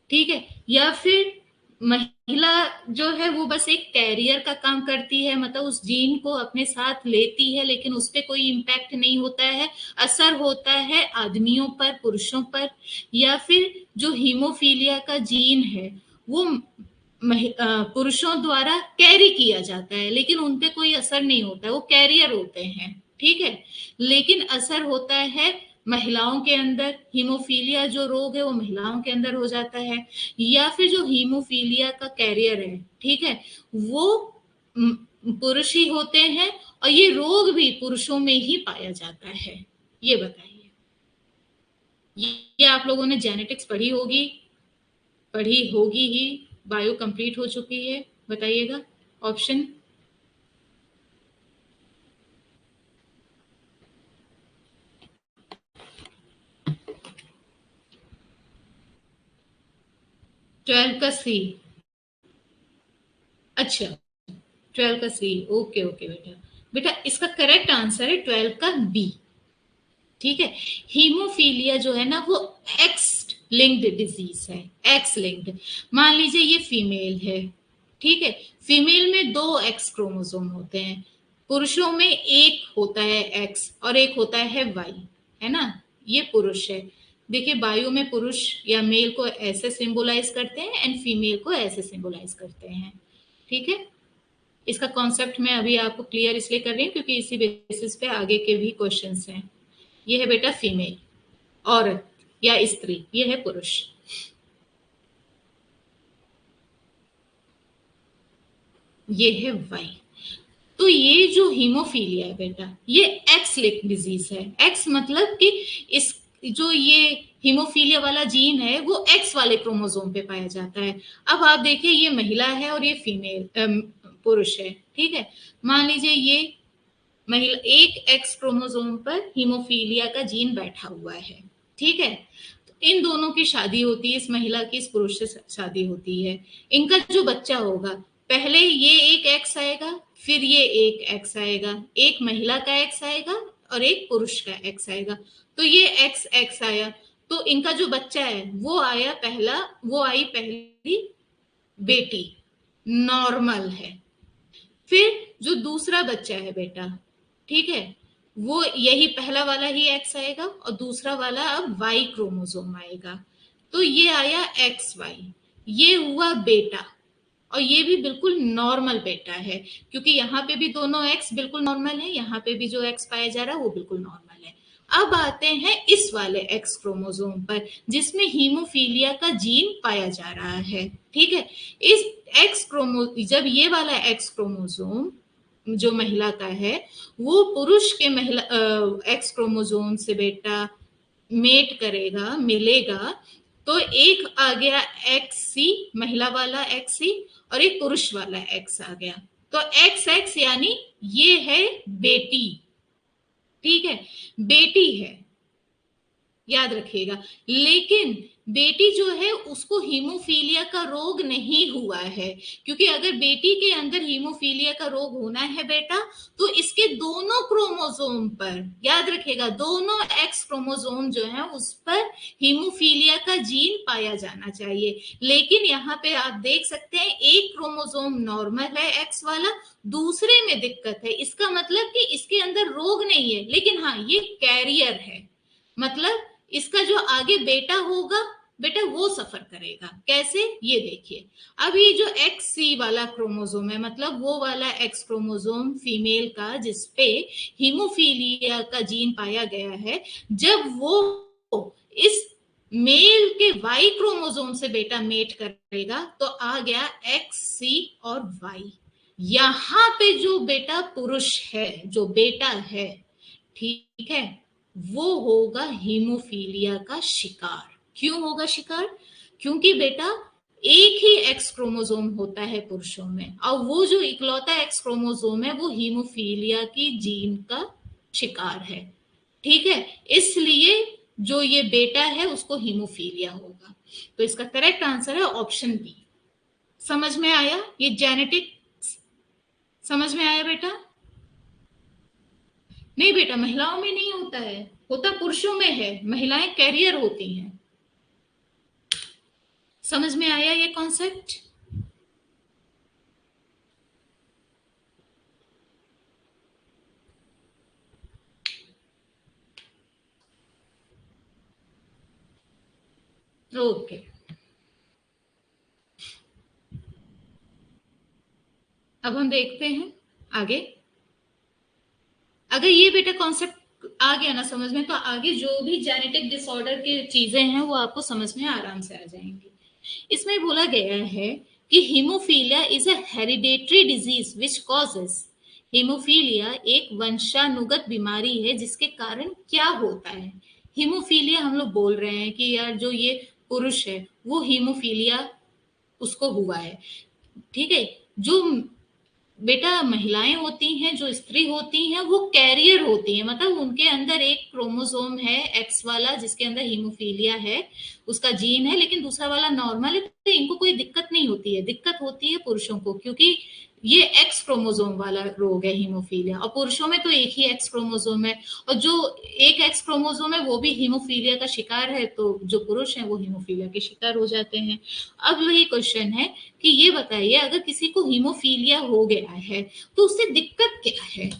ठीक है। या फिर महिला जो है वो बस एक कैरियर का काम करती है, मतलब उस जीन को अपने साथ लेती है लेकिन उस पर कोई इम्पैक्ट नहीं होता है, असर होता है आदमियों पर, पुरुषों पर। या फिर जो हीमोफीलिया का जीन है वो पुरुषों द्वारा कैरी किया जाता है लेकिन उन पे कोई असर नहीं होता है, वो कैरियर होते हैं। ठीक है। लेकिन असर होता है महिलाओं के अंदर, हीमोफीलिया जो रोग है वो महिलाओं के अंदर हो जाता है। या फिर जो हीमोफीलिया का कैरियर है, ठीक है, वो पुरुष ही होते हैं और ये रोग भी पुरुषों में ही पाया जाता है। ये बताइए। ये आप लोगों ने जेनेटिक्स पढ़ी होगी, पढ़ी होगी ही। बायो कंप्लीट हो चुकी है। बताइएगा ऑप्शन। 12 का सी। अच्छा, 12 का सी। ओके ओके बेटा। बेटा इसका करेक्ट आंसर है 12 का बी। ठीक है। हीमोफीलिया जो है ना वो एक्स लिंक्ड डिजीज है। X linked. मान लीजिए ये फीमेल है। ठीक है। फीमेल में दो एक्स क्रोमोसोम होते हैं। पुरुषों में एक होता है एक्स और एक होता है वाई, है ना? ये पुरुष है। देखिए बायो में पुरुष या मेल को ऐसे सिंबलाइज करते हैं एंड फीमेल को ऐसे सिंबलाइज करते हैं। ठीक है। इसका कॉन्सेप्ट मैं अभी आपको क्लियर इसलिए कर रही हूँ क्योंकि इसी बेसिस पे आगे के भी क्वेश्चंस हैं। ये है बेटा फीमेल, औरत या स्त्री, ये है पुरुष। ये है वाई। तो ये जो हीमोफीलिया है बेटा ये एक्स लिंक्ड डिजीज है। एक्स मतलब कि इस जो ये हीमोफीलिया वाला जीन है वो एक्स वाले क्रोमोसोम पे पाया जाता है। अब आप देखिए ये महिला है और ये फीमेल पुरुष है। ठीक है। मान लीजिए ये महिला एक एक्स क्रोमोसोम पर हीमोफीलिया का जीन बैठा हुआ है। ठीक है। तो इन दोनों की शादी होती है, इस महिला की इस पुरुष से शादी होती है। इनका जो बच्चा होगा पहले ये एक एक्स आएगा, फिर ये एक एक्स आएगा, एक महिला का एक्स आएगा और एक पुरुष का एक्स आएगा। तो ये एक्स एक्स आया। तो इनका जो बच्चा है वो आया पहला, वो आई पहली बेटी, नॉर्मल है। फिर जो दूसरा बच्चा है बेटा, ठीक है, वो यही पहला वाला ही एक्स आएगा और दूसरा वाला अब वाई क्रोमोसोम आएगा। तो ये आया एक्स वाई। ये हुआ बेटा और ये भी बिल्कुल नॉर्मल बेटा है क्योंकि यहाँ पे भी दोनों एक्स बिल्कुल नॉर्मल है, यहाँ पे भी जो एक्स पाया जा रहा है वो बिल्कुल नॉर्मल है। अब आते हैं इस वाले एक्स क्रोमोसोम पर जिसमें हीमोफीलिया का जीन पाया जा रहा है। ठीक है। इस एक्स क्रोमो जब ये वाला एक्स क्रोमोसोम जो महिला का है वो पुरुष के महिला एक्स क्रोमोसोम से बेटा मेट करेगा, मिलेगा, तो एक आ गया एक्स सी, महिला वाला एक्स सी, और एक पुरुष वाला एक्स आ गया। तो एक्स एक्स यानी ये है बेटी। ठीक है। बेटी है, याद रखिएगा। लेकिन बेटी जो है उसको हीमोफीलिया का रोग नहीं हुआ है क्योंकि अगर बेटी के अंदर हीमोफीलिया का रोग होना है बेटा तो इसके दोनों क्रोमोसोम पर, याद रखिएगा, दोनों एक्स क्रोमोसोम जो है उस पर हीमोफीलिया का जीन पाया जाना चाहिए। लेकिन यहाँ पे आप देख सकते हैं एक क्रोमोसोम नॉर्मल है एक्स वाला, दूसरे में दिक्कत है। इसका मतलब कि इसके अंदर रोग नहीं है लेकिन हाँ ये कैरियर है। मतलब इसका जो आगे बेटा होगा बेटा वो सफर करेगा। कैसे? ये देखिए। अब ये जो एक्स सी वाला क्रोमोसोम है मतलब वो वाला एक्स क्रोमोसोम फीमेल का जिसपे हीमोफीलिया का जीन पाया गया है, जब वो इस मेल के वाई क्रोमोसोम से बेटा मेट करेगा तो आ गया एक्स, सी और वाई। यहां पे जो बेटा पुरुष है, जो बेटा है, ठीक है, वो होगा हीमोफीलिया का शिकार। क्यों होगा शिकार? क्योंकि बेटा एक ही एक्स क्रोमोसोम होता है पुरुषों में, और वो जो इकलौता एक्स क्रोमोसोम है वो हीमोफीलिया की जीन का शिकार है। ठीक है, इसलिए जो ये बेटा है उसको हीमोफीलिया होगा। तो इसका करेक्ट आंसर है ऑप्शन बी। समझ में आया? ये जेनेटिक समझ में आया बेटा? नहीं बेटा, महिलाओं में नहीं होता है, होता पुरुषों में है, महिलाएं कैरियर होती हैं। समझ में आया ये कॉन्सेप्ट? ओके, अब हम देखते हैं आगे। अगर ये बेटा कॉन्सेप्ट आ गया ना समझ में, तो आगे जो भी जेनेटिक डिसऑर्डर की चीजें हैं वो आपको समझ में आराम से आ जाएंगी। इसमें बोला गया है कि haemophilia is a hereditary disease which causes. Haemophilia एक वंशानुगत बीमारी है जिसके कारण क्या होता है। हीमोफीलिया हम लोग बोल रहे हैं कि यार जो ये पुरुष है वो हीमोफीलिया उसको हुआ है, ठीक है। जो बेटा महिलाएं होती हैं, जो स्त्री होती हैं, वो कैरियर होती हैं, मतलब उनके अंदर एक क्रोमोसोम है एक्स वाला जिसके अंदर हीमोफीलिया है, उसका जीन है, लेकिन दूसरा वाला नॉर्मल है, तो इनको कोई दिक्कत नहीं होती है। दिक्कत होती है पुरुषों को, क्योंकि ये एक्स क्रोमोसोम वाला रोग है हीमोफीलिया, और पुरुषों में तो एक ही एक्स क्रोमोसोम है, और जो एक एक्स क्रोमोसोम है वो भी हीमोफीलिया का शिकार है, तो जो पुरुष है वो हीमोफीलिया के शिकार हो जाते हैं। अब वही क्वेश्चन है कि ये बताइए, अगर किसी को हीमोफीलिया हो गया है तो उससे दिक्कत क्या है?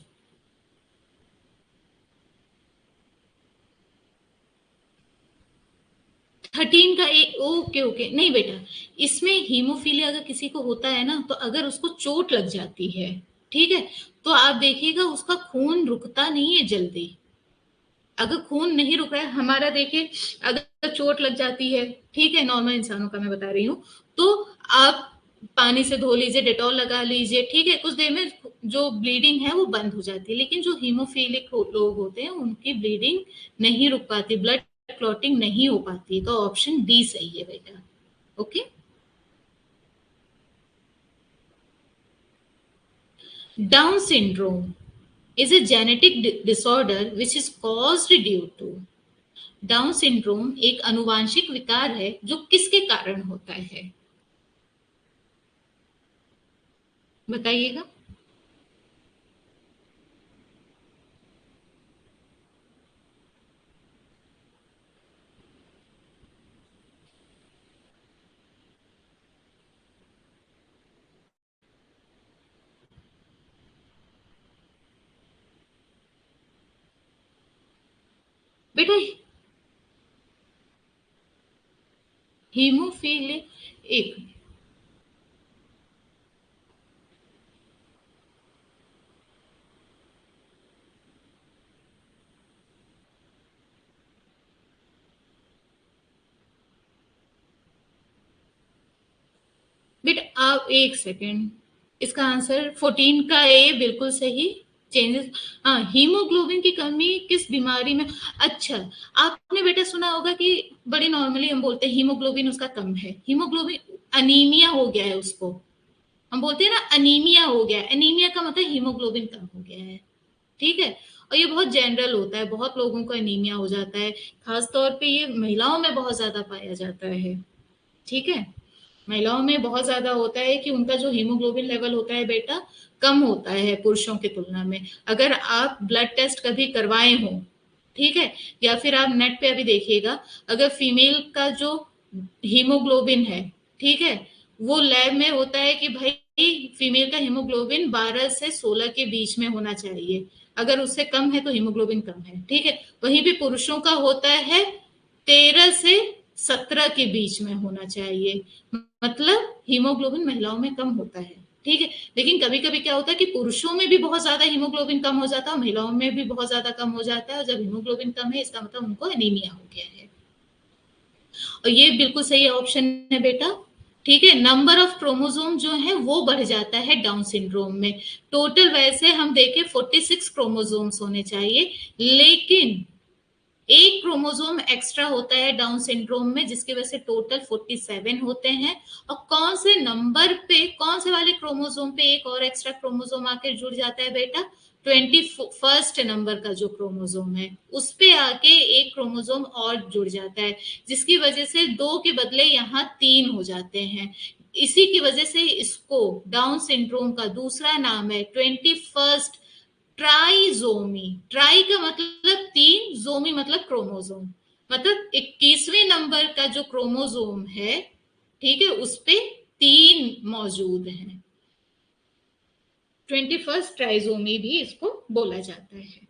थर्टीन का एक, ओके ओके, नहीं बेटा, इसमें हीमोफीलिया अगर किसी को होता है ना, तो अगर उसको चोट लग जाती है, ठीक है, तो आप देखिएगा उसका खून रुकता नहीं है जल्दी। अगर खून नहीं रुक रहा है हमारा, देखिए अगर चोट लग जाती है, ठीक है, नॉर्मल इंसानों का मैं बता रही हूँ, तो आप पानी से धो लीजिए, डेटॉल लगा लीजिए, ठीक है, कुछ देर में जो ब्लीडिंग है वो बंद हो जाती है। लेकिन जो हीमोफीलिक लोग होते हैं उनकी ब्लीडिंग नहीं रुक पाती, ब्लड क्लॉटिंग नहीं हो पाती। तो ऑप्शन डी सही है बेटा। Okay. Down syndrome is a genetic disorder which is caused due to। Down syndrome एक अनुवांशिक विकार है जो किसके कारण होता है? बताइएगा। बेटा हीमोफीलिया, एक, बेटा आप एक सेकेंड, इसका आंसर 14 का ए बिल्कुल सही। चेंजेस, हाँ, हीमोग्लोबिन की कमी किस बीमारी में? अच्छा, आपने बेटा सुना होगा कि बड़ी नॉर्मली हम बोलते हैं हीमोग्लोबिन उसका कम है, हीमोग्लोबिन अनीमिया हो गया है उसको, हम बोलते हैं ना अनीमिया हो गया है। अनीमिया का मतलब हीमोग्लोबिन कम हो गया है, ठीक है। और ये बहुत जनरल होता है, बहुत लोगों को एनीमिया हो जाता है, खास तौर पे ये महिलाओं में बहुत ज्यादा पाया जाता है, ठीक है। महिलाओं में बहुत ज्यादा होता है कि उनका जो हीमोग्लोबिन लेवल होता है बेटा कम होता है पुरुषों की तुलना में। अगर आप ब्लड टेस्ट कभी करवाए हो, ठीक है, या फिर आप नेट पे अभी देखिएगा, अगर फीमेल का जो हीमोग्लोबिन है, ठीक है, वो लैब में होता है कि भाई फीमेल का हीमोग्लोबिन 12 से 16 के बीच में होना चाहिए, अगर उससे कम है तो हीमोग्लोबिन कम है, ठीक है। वहीं भी पुरुषों का होता है 13 से 17 के बीच में होना चाहिए, मतलब हीमोग्लोबिन महिलाओं में कम होता है। ठीक है। लेकिन कभी कभी क्या होता है कि पुरुषों में भी बहुत ज्यादा हीमोग्लोबिन कम हो जाता है, महिलाओं में भी बहुत ज्यादा कम हो जाता है, और जब हीमोग्लोबिन कम है इसका मतलब उनको एनीमिया हो गया है। और ये बिल्कुल सही ऑप्शन है बेटा। ठीक है, नंबर ऑफ क्रोमोसोम जो है वो बढ़ जाता है डाउन सिंड्रोम में। टोटल वैसे हम देखें 46 क्रोमोसोम्स होने चाहिए, लेकिन एक क्रोमोसोम एक्स्ट्रा होता है डाउन सिंड्रोम में, जिसकी वजह से टोटल 47 होते हैं। और कौन से नंबर पे, कौन से वाले क्रोमोसोम पे एक और एक्स्ट्रा क्रोमोसोम आकर जुड़ जाता है बेटा? 21st नंबर का जो क्रोमोसोम है उस पे आके एक क्रोमोसोम और जुड़ जाता है, जिसकी वजह से दो के बदले यहाँ तीन हो जाते हैं। इसी की वजह से इसको डाउन सिंड्रोम का दूसरा नाम है 21st ट्राइजोमी। ट्राई का मतलब तीन, जोमी मतलब क्रोमोसोम, मतलब 21वें नंबर का जो क्रोमोसोम है, ठीक है, उस पे तीन मौजूद हैं। 21st ट्राइजोमी भी इसको बोला जाता है।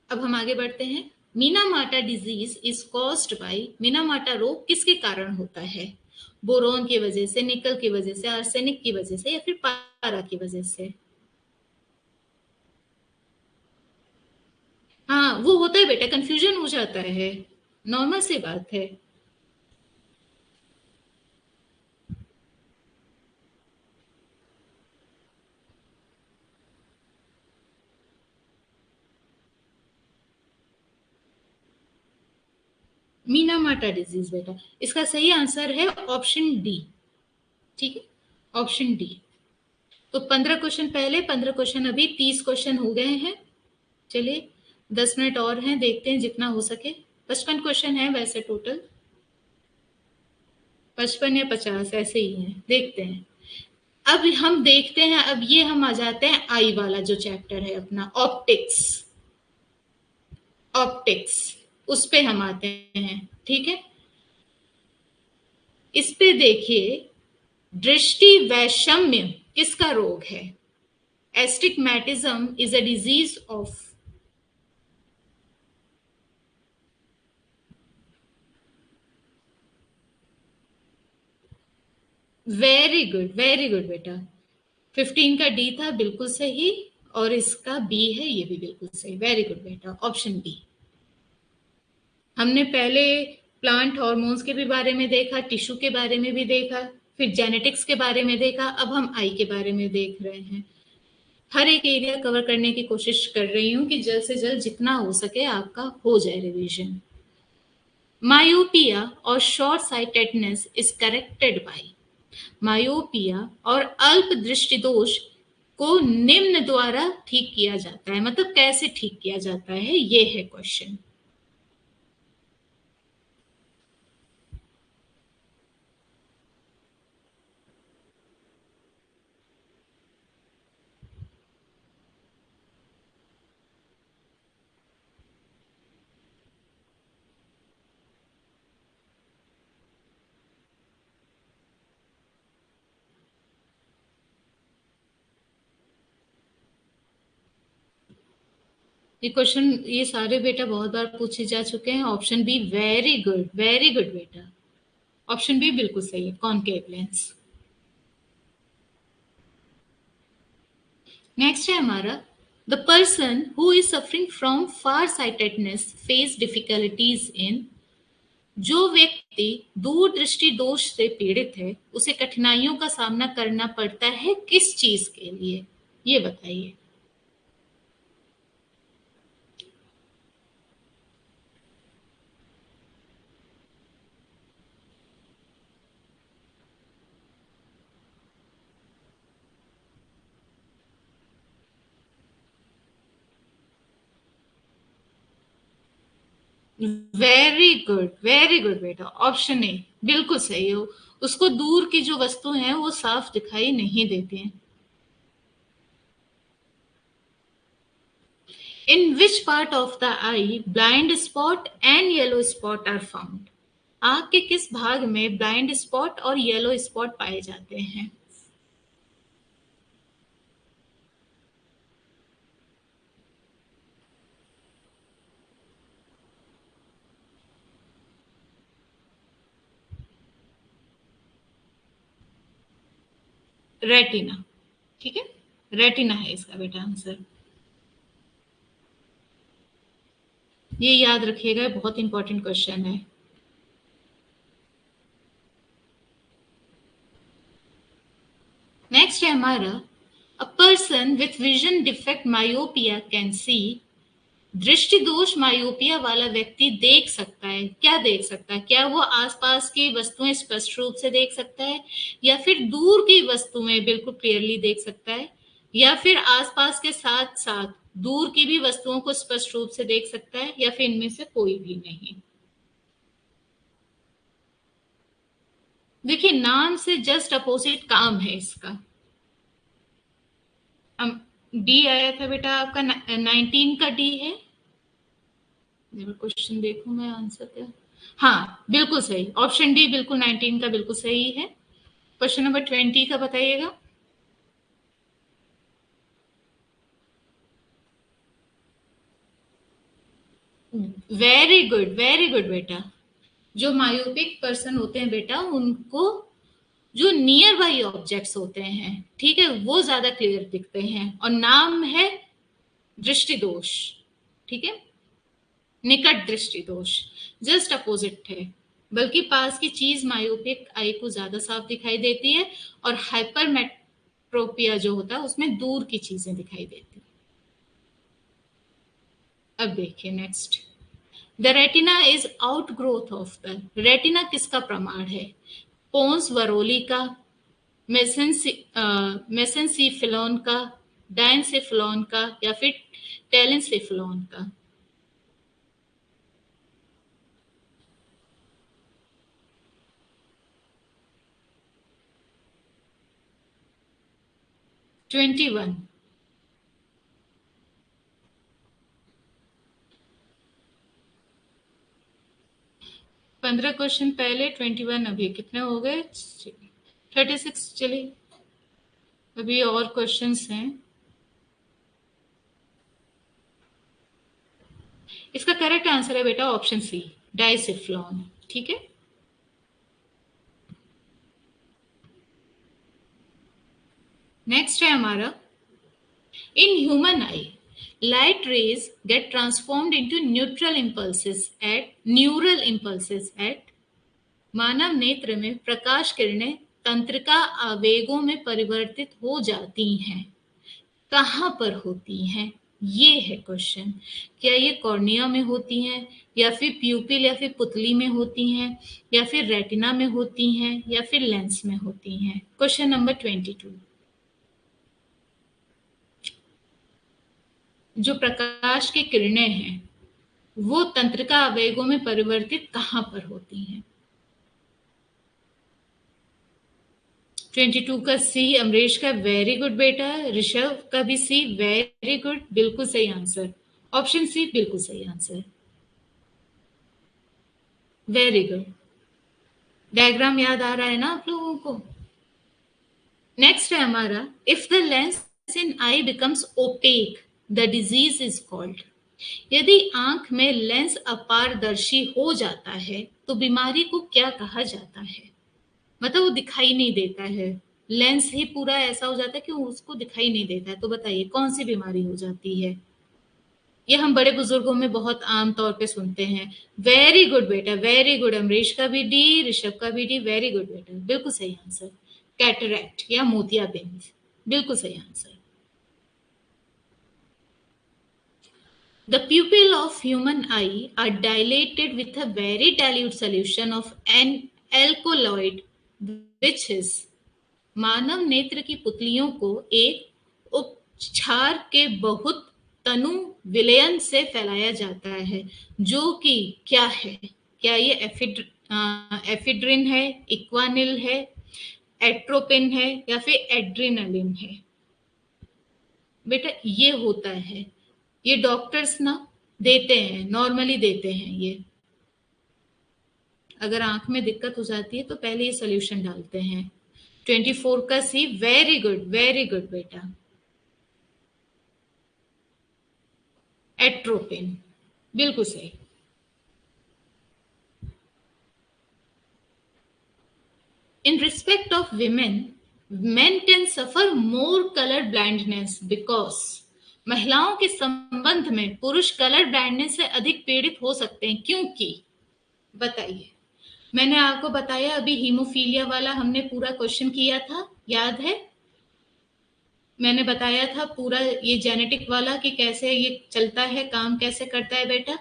अब हम आगे बढ़ते हैं। Minamata disease is caused by, Minamata रोग किसके कारण होता है? बोरोन की वजह से, निकल की वजह से, आर्सेनिक की वजह से, या फिर पारा की वजह से? हाँ, वो होता है बेटा, कंफ्यूजन हो जाता है, नॉर्मल सी बात है। मीनामाटा डिजीज बेटा, इसका सही आंसर है ऑप्शन डी। ठीक है, ऑप्शन डी। तो 15 क्वेश्चन पहले, 15 क्वेश्चन अभी, 30 क्वेश्चन हो गए हैं। चलिए, 10 मिनट और हैं, देखते हैं जितना हो सके। 55 क्वेश्चन है वैसे टोटल, 55 या 50 ऐसे ही है, देखते हैं। अब हम देखते हैं, अब ये हम आ जाते हैं आई वाला जो चैप्टर है अपना, ऑप्टिक्स। ऑप्टिक्स, उस पे हम आते हैं। ठीक है, इस पे देखिए, दृष्टि वैषम्य किसका रोग है? Astigmatism is a disease of. Very good बेटा। 15 का डी था, बिल्कुल सही। और इसका बी है, ये भी बिल्कुल सही। वेरी गुड बेटा, ऑप्शन बी। हमने पहले प्लांट हार्मोन्स के भी बारे में देखा, टिश्यू के बारे में भी देखा, फिर जेनेटिक्स के बारे में देखा, अब हम आई के बारे में देख रहे हैं। हर एक एरिया कवर करने की कोशिश कर रही हूँ कि जल्द से जल्द जितना हो सके आपका हो जाए रिवीजन। मायोपिया और short sightedness is corrected bye. Myopia और अल्प दृष्टि दोष को निम्न द्वारा ठीक किया जाता है, मतलब कैसे ठीक किया जाता है, ये है क्वेश्चन। ये क्वेश्चन, ये सारे बेटा बहुत बार पूछे जा चुके हैं। ऑप्शन बी, वेरी गुड बेटा, ऑप्शन बी बिल्कुल सही है, कॉनकेव लेंस। नेक्स्ट है हमारा, the person who is suffering from far sightedness face difficulties in. जो व्यक्ति दूरदृष्टि दोष से पीड़ित है उसे कठिनाइयों का सामना करना पड़ता है किस चीज के लिए? ये बताइए। वेरी गुड बेटा, ऑप्शन ए बिल्कुल सही हो। उसको दूर की जो वस्तु है वो साफ दिखाई नहीं देती हैं। In which part of the eye blind spot and yellow spot are found? आंख के किस भाग में ब्लाइंड स्पॉट और येलो स्पॉट पाए जाते हैं? रेटिना, ठीक है, रेटिना है इसका बेटा आंसर। ये याद रखिएगा, बहुत इंपॉर्टेंट क्वेश्चन है। नेक्स्ट है हमारा, a person with vision defect myopia can see. दृष्टि दोष मायोपिया वाला व्यक्ति देख सकता है, क्या देख सकता है? क्या वो आसपास की वस्तुएं स्पष्ट रूप से देख सकता है, या फिर दूर की वस्तुएं बिल्कुल क्लियरली देख सकता है, या फिर आसपास के साथ साथ दूर की भी वस्तुओं को स्पष्ट रूप से देख सकता है, या फिर इनमें से कोई भी नहीं? देखिए, नाम से जस्ट अपोजिट काम है इसका। डी आया था बेटा आपका, 19 का डी है। क्वेश्चन देखूं मैं आंसर क्या। हाँ बिल्कुल सही, ऑप्शन डी बिल्कुल 19 का बिल्कुल सही है। क्वेश्चन नंबर 20 का बताइएगा। वेरी गुड बेटा। जो मायोपिक पर्सन होते हैं बेटा, उनको जो नियर बाई ऑब्जेक्ट्स होते हैं, ठीक है, वो ज्यादा क्लियर दिखते हैं, और नाम है दृष्टि दोष, ठीक है, निकट दृष्टि दोष, जस्ट अपोजिट है। बल्कि पास की चीज मायोपिक आई को ज्यादा साफ दिखाई देती है, और हाइपरमेट्रोपिया जो होता है उसमें दूर की चीजें दिखाई देती है। अब देखिए next, the retina is out growth of the. Retina किसका प्रमाण है? पोन्स वरोली का, मेसेंसिफिलोन का, डायनसेफिलोन का, या फिर टेलेंसेफिलोन का? 21। 15 क्वेश्चन पहले, 21 अभी, कितने हो गए? 36। चलिए, अभी और क्वेश्चंस हैं। इसका करेक्ट आंसर है बेटा ऑप्शन सी, डाइसिफ्लॉन, ठीक है। नेक्स्ट है हमारा, in human I light rays get transformed into neural impulses at। मानव नेत्र में प्रकाश किरणें तंत्रिका आवेगों में परिवर्तित हो जाती हैं। कहाँ पर होती हैं? ये है क्वेश्चन। क्या ये कॉर्निया में होती हैं, या फिर प्यूपिल या फिर पुतली में होती हैं, या फिर रेटिना में होती हैं, या फिर लेंस में होती हैं? Question number 22। जो प्रकाश की किरणें हैं वो तंत्रिका आवेगों में परिवर्तित कहाँ पर होती हैं? 22 का सी, अमरीश का वेरी गुड बेटा, ऋषभ का भी सी, वेरी गुड, बिल्कुल सही आंसर, ऑप्शन सी बिल्कुल सही आंसर, वेरी गुड। डायग्राम याद आ रहा है ना आप लोगों को? नेक्स्ट है हमारा, if the lens in eye becomes opaque the disease is called. यदि आंख में लेंस अपारदर्शी हो जाता है तो बीमारी को क्या कहा जाता है? मतलब वो दिखाई नहीं देता है, लेंस ही पूरा ऐसा हो जाता है कि उसको दिखाई नहीं देता है, तो बताइए कौन सी बीमारी हो जाती है? ये हम बड़े बुजुर्गों में बहुत आम तौर पे सुनते हैं। वेरी गुड बेटा, वेरी गुड, अमरीश का भी डी, ऋषभ का भी डी, वेरी गुड बेटा, बिल्कुल सही आंसर, कैटरैक्ट या मोतियाबिंद, बिल्कुल सही answer. The pupil of human eye are dilated with a very dilute solution of an alkaloid, which is। मानव नेत्र की पुतलियों को एक उपक्षार के बहुत तनु विलयन से फैलाया जाता है, जो कि क्या है? क्या ये एफिड्रिन है, इक्वानिल है, एट्रोपिन है, या फिर एड्रिनलिन है? बेटा ये होता है, ये डॉक्टर्स ना देते हैं, नॉर्मली देते हैं ये। अगर आंख में दिक्कत हो जाती है तो पहले ये सोल्यूशन डालते हैं। 24 का सी, वेरी गुड बेटा, एट्रोपिन, बिल्कुल सही। In respect of women, Men can suffer more color blindness because महिलाओं के संबंध में पुरुष कलर ब्लाइंडनेस से अधिक पीड़ित हो सकते हैं, क्योंकि बताइए। मैंने आपको बताया अभी हीमोफीलिया वाला हमने पूरा क्वेश्चन किया था, याद है? मैंने बताया था पूरा ये जेनेटिक वाला कि कैसे ये चलता है, काम कैसे करता है बेटा।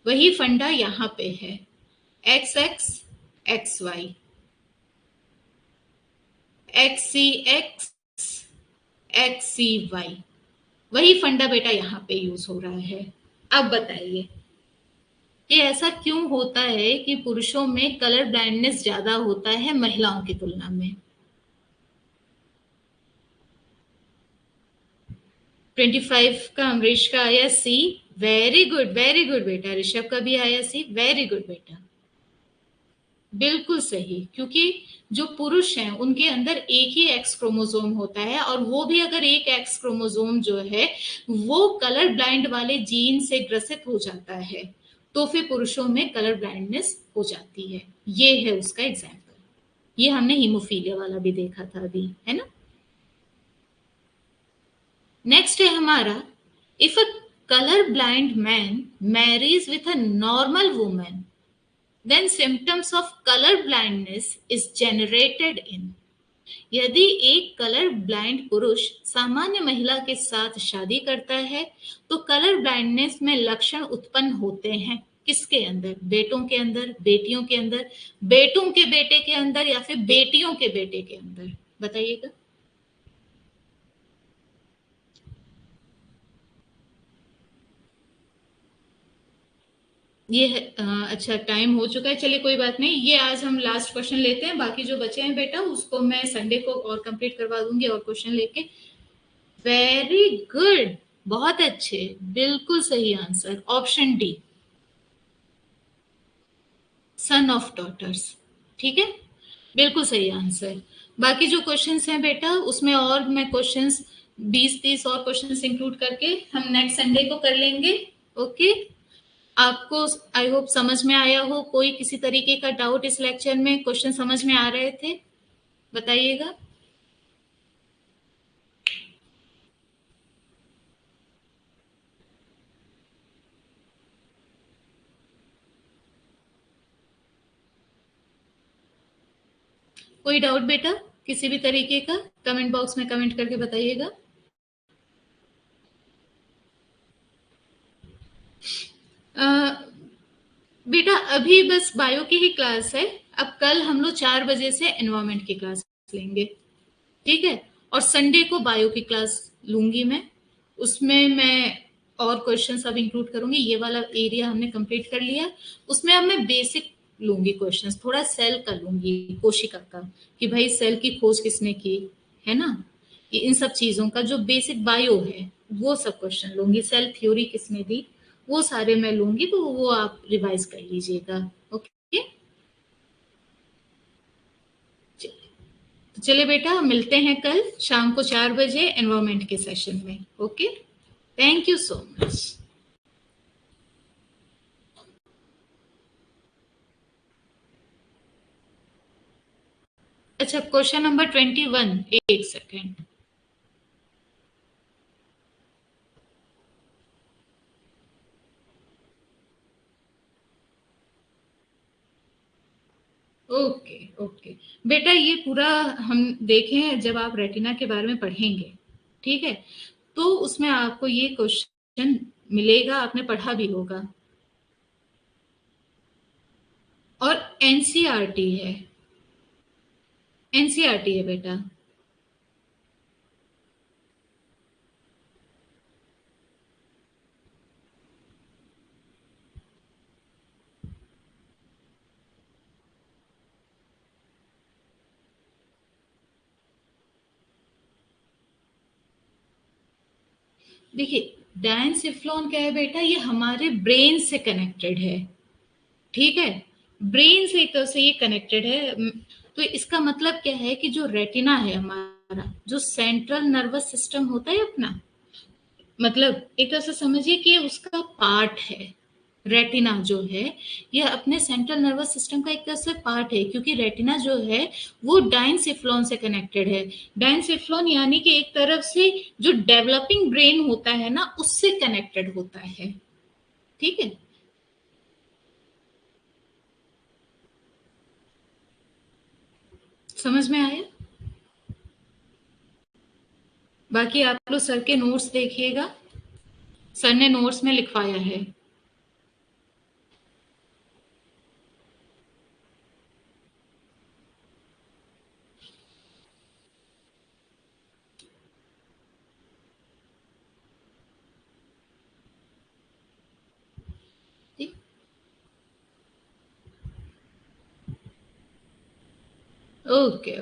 वही फंडा यहाँ पे है, X X X Y, X C X X C Y, वही फंडा बेटा यहाँ पे यूज हो रहा है। अब बताइए कि ऐसा क्यों होता है कि पुरुषों में कलर ब्लाइंडनेस ज्यादा होता है महिलाओं की तुलना में। 25 का अमरीश का आया सी, वेरी गुड बेटा। ऋषभ का भी आया सी, वेरी गुड बेटा, बिल्कुल सही। क्योंकि जो पुरुष हैं उनके अंदर एक ही एक्स क्रोमोसोम होता है, और वो भी अगर एक एक्स क्रोमोसोम जो है वो कलर ब्लाइंड वाले जीन से ग्रसित हो जाता है तो फिर पुरुषों में कलर ब्लाइंडनेस हो जाती है। ये है उसका एग्जाम्पल। ये हमने हीमोफीलिया वाला भी देखा था अभी, है ना। नेक्स्ट है हमारा, if a colour blind man marries with a normal woman then symptoms of color blindness is generated in। यदि एक कलर ब्लाइंड पुरुष सामान्य महिला के साथ शादी करता है तो कलर ब्लाइंडनेस में लक्षण उत्पन्न होते हैं। किसके अंदर? बेटों के अंदर, बेटियों के अंदर, बेटों के बेटे के अंदर, या फिर बेटियों के बेटे के अंदर? बताइएगा। ये है, अच्छा टाइम हो चुका है, चलिए कोई बात नहीं। ये आज हम लास्ट क्वेश्चन लेते हैं, बाकी जो बचे हैं बेटा उसको मैं संडे को और कंप्लीट करवा दूंगी और क्वेश्चन लेके। वेरी गुड, बहुत अच्छे, बिल्कुल सही answer option D, son of daughters. ठीक है, बिल्कुल सही आंसर। बाकी जो क्वेश्चंस हैं बेटा उसमें और मैं क्वेश्चंस 20-30 और क्वेश्चंस इंक्लूड करके हम नेक्स्ट संडे को कर लेंगे। ओके, आपको आई होप समझ में आया हो। कोई किसी तरीके का डाउट इस लेक्चर में, क्वेश्चन समझ में आ रहे थे? बताइएगा। कोई डाउट बेटा किसी भी तरीके का? कमेंट बॉक्स में कमेंट करके बताइएगा। बेटा अभी बस बायो की ही क्लास है। अब कल हम लोग 4 बजे से एनवायरमेंट की क्लास लेंगे, ठीक है। और संडे को बायो की क्लास लूंगी मैं, उसमें मैं और क्वेश्चंस अब इंक्लूड करूंगी। ये वाला एरिया हमने कंप्लीट कर लिया, उसमें अब मैं बेसिक लूंगी क्वेश्चंस, थोड़ा सेल का लूंगी, कोशिका का, कि भाई सेल की खोज किसने की, है ना। इन सब चीजों का जो बेसिक बायो है वो सब क्वेश्चन लूंगी। सेल थ्योरी किसने दी वो सारे मैं लूंगी, तो वो आप रिवाइज कर लीजिएगा। ओके, तो चलिए बेटा मिलते हैं कल शाम को 4 बजे एनवायरमेंट के सेशन में। Okay, thank you so much. अच्छा, क्वेश्चन नंबर 21, एक सेकेंड। ओके ओके बेटा, ये पूरा हम देखें जब आप रेटिना के बारे में पढ़ेंगे, ठीक है, तो उसमें आपको ये क्वेश्चन मिलेगा, आपने पढ़ा भी होगा। और एनसीईआरटी है, एनसीईआरटी है बेटा। देखिए, डायनसिफ्लॉन क्या है बेटा, ये हमारे ब्रेन से कनेक्टेड है, ठीक है। ब्रेन से एक तरह से ये कनेक्टेड है। तो इसका मतलब क्या है कि जो रेटिना है हमारा, जो सेंट्रल नर्वस सिस्टम होता है अपना, मतलब एक तरह से समझिए कि उसका पार्ट है, रेटिना जो है, ये अपने सेंट्रल नर्वस सिस्टम का एक तरह से पार्ट है, क्योंकि रेटिना जो है वो डाइनसेफ्लॉन से कनेक्टेड है। डाइनसेफ्लॉन यानी कि एक तरफ से जो डेवलपिंग ब्रेन होता है ना, उससे कनेक्टेड होता है। ठीक है। समझ में आया? बाकी आप लोग सर के नोट्स देखिएगा, सर ने नोट्स में लिखवाया है। ठीक। ओके।